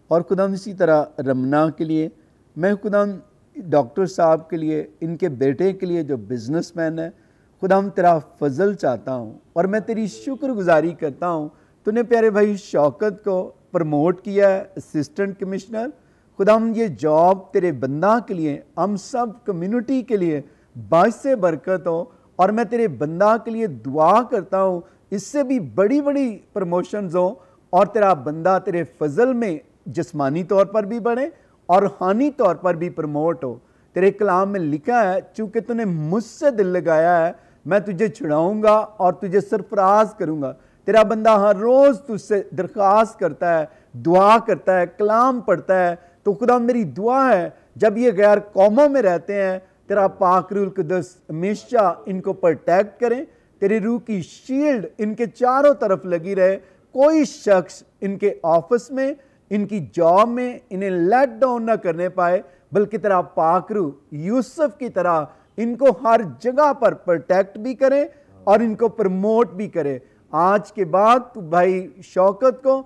और खुदावंद इसी तरह रमना के लिए, मैं खुदावंद डॉक्टर साहब के लिए, इनके बेटे के लिए जो बिजनेसमैन है, खुदावंद तेरा फजल चाहता हूँ और मैं तेरी शुक्रगुजारी करता हूँ। तूने प्यारे भाई शौकत को प्रमोट किया है असिस्टेंट कमिश्नर। खुदावंद ये जॉब तेरे बंदा के लिए, हम सब कम्युनिटी के लिए बाइस से बरकत हो और मैं तेरे बंदा के लिए दुआ करता हूँ इससे भी बड़ी बड़ी प्रमोशंस हो और तेरा बंदा तेरे फजल में जिस्मानी तौर पर भी बढ़े और रूहानी तौर पर भी प्रमोट हो। तेरे कलाम में लिखा है, चूँकि तूने मुझसे दिल लगाया है मैं तुझे छुड़ाऊंगा और तुझे सरफराज करूंगा। तेरा बंदा हर रोज़ तुझसे दरख्वास्त करता है, दुआ करता है, कलाम पढ़ता है। तो खुदा मेरी दुआ है जब ये गैर कौमों में रहते हैं, तेरा पाक रूह कुद्दस हमेशा इनको प्रोटेक्ट करें। तेरी रूह की शील्ड इनके चारों तरफ लगी रहे। कोई शख्स इनके ऑफिस में, इनकी जॉब में इन्हें लेट डाउन ना करने पाए, बल्कि तेरा पाक रूह यूसुफ की तरह इनको हर जगह पर प्रोटेक्ट भी करे और इनको प्रमोट भी करे। आज के बाद तू भाई शौकत को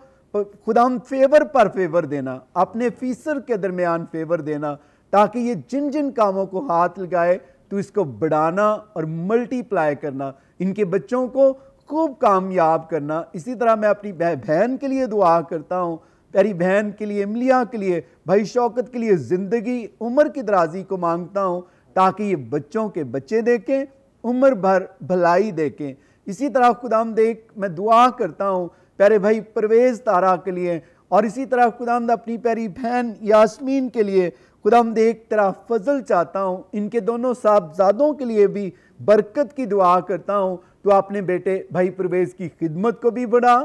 खुदाम फेवर पर फेवर देना, अपने फीसर के दरमियान फेवर देना, ताकि ये जिन जिन कामों को हाथ लगाए तू इसको बढ़ाना और मल्टीप्लाई करना, इनके बच्चों को खूब कामयाब करना। इसी तरह मैं अपनी बहन के लिए दुआ करता हूँ, प्यारी बहन के लिए, इमलिया के लिए, भाई शौकत के लिए ज़िंदगी उम्र की दराजी को मांगता हूँ ताकि ये बच्चों के बच्चे देखें, उम्र भर भलाई देखें। इसी तरह खुदाम देख मैं दुआ करता हूँ प्यारे भाई परवेज़ तारा के लिए और इसी तरह खुदाम अपनी प्यारी बहन यास्मीन के लिए खुदाम देख तेरा फजल चाहता हूँ। इनके दोनों साहबजादों के लिए भी बरकत की दुआ करता हूँ। तो अपने बेटे भाई परवेज़ की खिदमत को भी बढ़ा,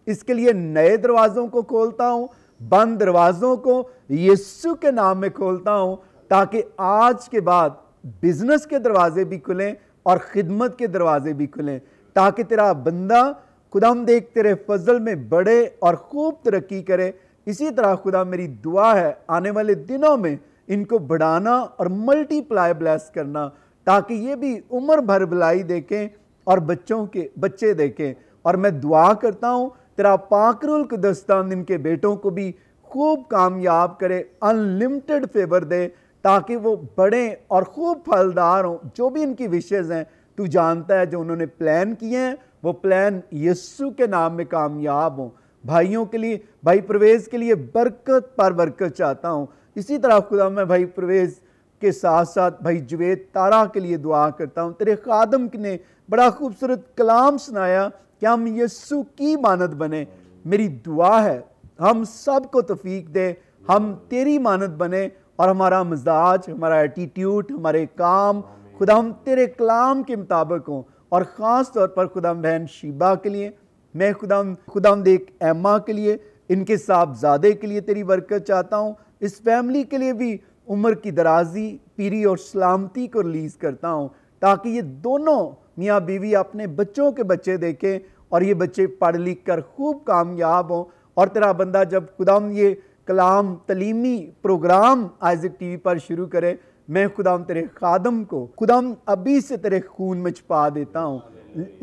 इसके लिए नए दरवाज़ों को खोलता हूँ, बंद दरवाज़ों को यीशु के नाम में खोलता हूँ, ताकि आज के बाद बिजनेस के दरवाजे भी खुलें और ख़िदमत के दरवाजे भी खुलें, ताकि तेरा बंदा खुदाम देख तेरे फजल में बढ़े और खूब तरक्की करे। इसी तरह खुदा मेरी दुआ है आने वाले दिनों में इनको बढ़ाना और मल्टीप्लाई ब्लेस करना, ताकि ये भी उम्र भर भलाई देखें और बच्चों के बच्चे देखें। और मैं दुआ करता हूँ तेरा पाकरुल कुद्दस्तान इनके बेटों को भी खूब कामयाब करे, अनलिमिटेड फेवर दे, ताकि वो बढ़ें और खूब फलदार हों। जो भी इनकी विशेज़ हैं तू जानता है, जो उन्होंने प्लान किए हैं वो प्लान यीशु के नाम में कामयाब हों। भाइयों के लिए, भाई परवेज़ के लिए बरकत पर बरकत चाहता हूँ। इसी तरह खुदा मैं भाई परवेज़ के साथ साथ भाई जुवेद तारा के लिए दुआ करता हूँ। तेरे खादम ने बड़ा खूबसूरत कलाम सुनाया कि हम यीशु की मानद बने। मेरी दुआ है हम सब को तौफीक दे, हम तेरी मानद बने और हमारा मिजाज, हमारा एटीट्यूड, हमारे काम खुदा हम तेरे कलाम के मुताबिक हों। और ख़ास तौर पर खुदा बहन शीबा के लिए, मैं खुदा देख एम्मा के लिए, इनके साहबजादे के लिए तेरी बरकत चाहता हूँ, इस फैमिली के लिए भी उम्र की दराजी, पीरी और सलामती को रिलीज़ करता हूँ, ताकि ये दोनों मियाँ बीवी अपने बच्चों के बच्चे देखें और ये बच्चे पढ़ लिख कर खूब कामयाब हों। और तेरा बंदा जब खुदाम ये कलाम तलीमी प्रोग्राम आइज़क टीवी पर शुरू करे, मैं खुदाम तेरे खादम को खुदाम अभी से तेरे खून में छुपा देता हूँ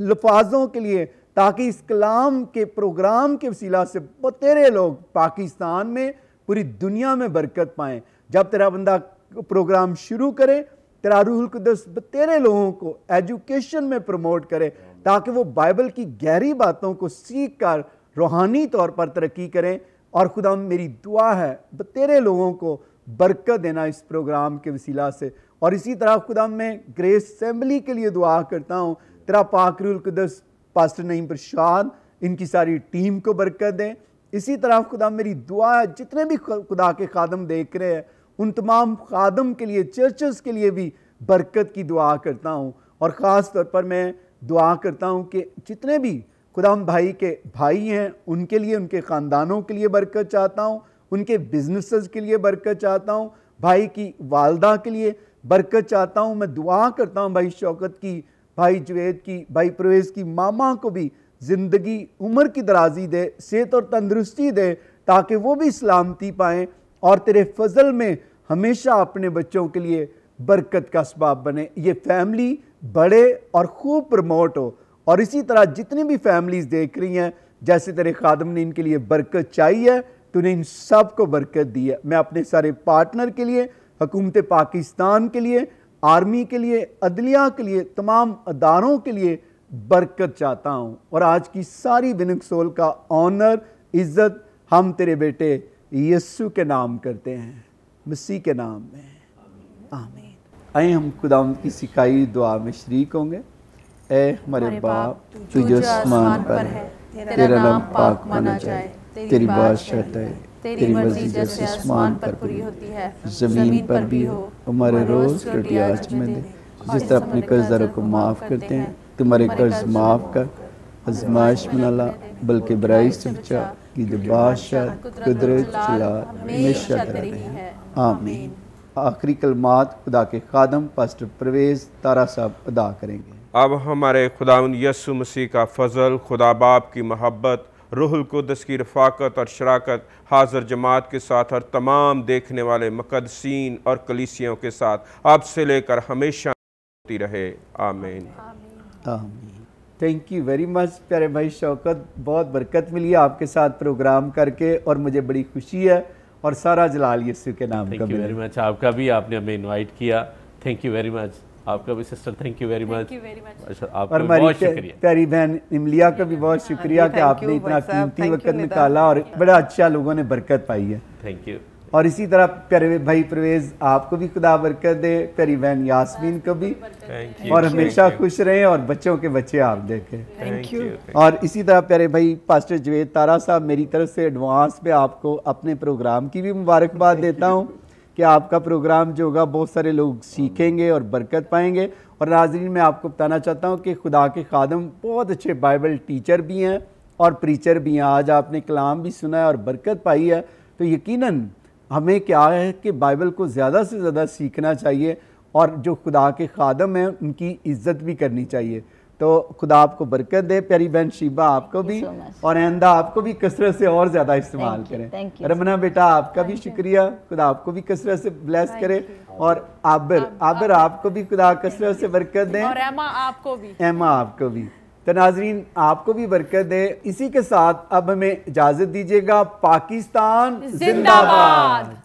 लफाजों के लिए, ताकि इस कलाम के प्रोग्राम के वसीला से तेरे लोग पाकिस्तान में, पूरी दुनिया में बरकत पाएँ। जब तेरा बंदा प्रोग्राम शुरू करे, तेरा रूहुल कुद्दस तेरे लोगों को एजुकेशन में प्रमोट करे, ताकि वो बाइबल की गहरी बातों को सीख कर रूहानी तौर पर तरक्की करें। और खुदा मेरी दुआ है तेरे लोगों को बरकत देना इस प्रोग्राम के वसीला से। और इसी तरह खुदा मैं ग्रेस असेंबली के लिए दुआ करता हूँ, तेरा पाक रूहुल कुद्दस पास्टर नईम प्रसाद, इनकी सारी टीम को बरकत दें। इसी तरह खुदा मेरी दुआ है जितने भी खुदा के खादम देख रहे हैं, उन तमाम खादम के लिए, चर्चेस के लिए भी बरकत की दुआ करता हूँ। और ख़ास तौर पर मैं दुआ करता हूँ कि जितने भी खुदाम भाई के भाई हैं, उनके लिए, उनके ख़ानदानों के लिए बरकत चाहता हूँ, उनके बिजनेसेस के लिए बरकत चाहता हूँ, भाई की वालदा के लिए बरकत चाहता हूँ। मैं दुआ करता हूँ भाई शौकत की, भाई जवेद की, भाई परवेज़ की मामा को भी ज़िंदगी उम्र की दराजी दे, सेहत और तंदरुस्ती दे, ताकि वो भी सलामती पाएँ और तेरे फजल में हमेशा अपने बच्चों के लिए बरकत का असबाब बने। ये फैमिली बड़े और खूब प्रमोट हो। और इसी तरह जितनी भी फैमिलीज़ देख रही हैं, जैसे तेरे खादम ने इनके लिए बरकत चाहिए, तूने इन सब को बरकत दी है। मैं अपने सारे पार्टनर के लिए, हुकूमत पाकिस्तान के लिए, आर्मी के लिए, अदलिया के लिए, तमाम अदारों के लिए बरकत चाहता हूँ। और आज की सारी विनिंग सोल का ऑनर, इज़्ज़त हम तेरे बेटे यीशु के नाम करते हैं, मसीह के नाम में, आमीन। आइए हम खुदावंद की सिखाई दुआ में शरीक होंगे। ए हमारे बाप, तू जो आसमान पर है, तेरा नाम पाक माना जाए, तेरी बादशाहत है, तेरी मर्जी जैसे आसमान पर पूरी होती है, ज़मीन पर भी हो। हमारे रोज़ की रोटी आज में दे, जिस तरह अपने कर्जदारों को माफ़ करते हैं, तुम्हारे कर्ज माफ़ कर, आज़माइश में न ला, बल्कि बुराई से बचा, कि जो बादशाह कुदरत जलाल हमेशा तेरा है, आमीन। आखिरी कलमात खुदा के खादम पास्टर परवेज़ तारा साहब अदा करेंगे। अब हमारे खुदावंद यीशु मसीह का फजल, खुदा बाप की मोहब्बत, रूहुल कुद्दस की रफ़ाकत और शराकत हाज़िर जमात के साथ और तमाम देखने वाले मुक़द्दसीन और कलीसियों के साथ अब से लेकर हमेशा होती रहे, आमीन। आमीन। थैंक यू वेरी मच प्यारे भाई शौकत, बहुत बरकत मिली आपके साथ प्रोग्राम करके और मुझे बड़ी खुशी है। और सारा जलाल यीशु के नाम का। Thank you very much. आपका भी, आपने हमें इनवाइट किया, थैंक यू वेरी मच। आपका भी sister, thank you very much. और हमारी प्यारी बहन इमलिया का भी बहुत शुक्रिया कि आपने इतना कीमती वक्त निकाला और बड़ा अच्छा लोगों ने बरकत पाई है। Thank you. और इसी तरह प्यारे भाई परवेज़, आपको भी खुदा बरकत दे, प्यारी बहन यास्मीन को भी, और हमेशा खुश रहें और बच्चों के बच्चे आप देखें। Thank you. और इसी तरह प्यारे भाई पास्टर जवेद तारा साहब, मेरी तरफ से एडवांस पे आपको अपने प्रोग्राम की भी मुबारकबाद देता हूँ कि आपका प्रोग्राम जो होगा बहुत सारे लोग सीखेंगे और बरकत पाएंगे। और नाज़रीन, मैं आपको बताना चाहता हूँ कि खुदा के खादम बहुत अच्छे बाइबल टीचर भी हैं और प्रीचर भी हैं। आज आपने कलाम भी सुना है और बरकत पाई है, तो यकीनन हमें क्या है कि बाइबल को ज़्यादा से ज़्यादा सीखना चाहिए और जो खुदा के खादम हैं उनकी इज़्ज़त भी करनी चाहिए। तो खुदा आपको बरकत दे। प्यारी बहन शीबा आपको भी, और आइंदा आपको भी कसरत से और ज़्यादा इस्तेमाल करें। रमना बेटा आपका भी शुक्रिया, खुदा आपको भी कसरत से ब्लेस करे। और आबिर आपको भी खुदा कसरत से बरकत दें, और एमा आपको भी, एमा आपको भी। तो नाजरीन, आपको भी बरकत दे। इसी के साथ अब हमें इजाज़त दीजिएगा। पाकिस्तान जिंदाबाद।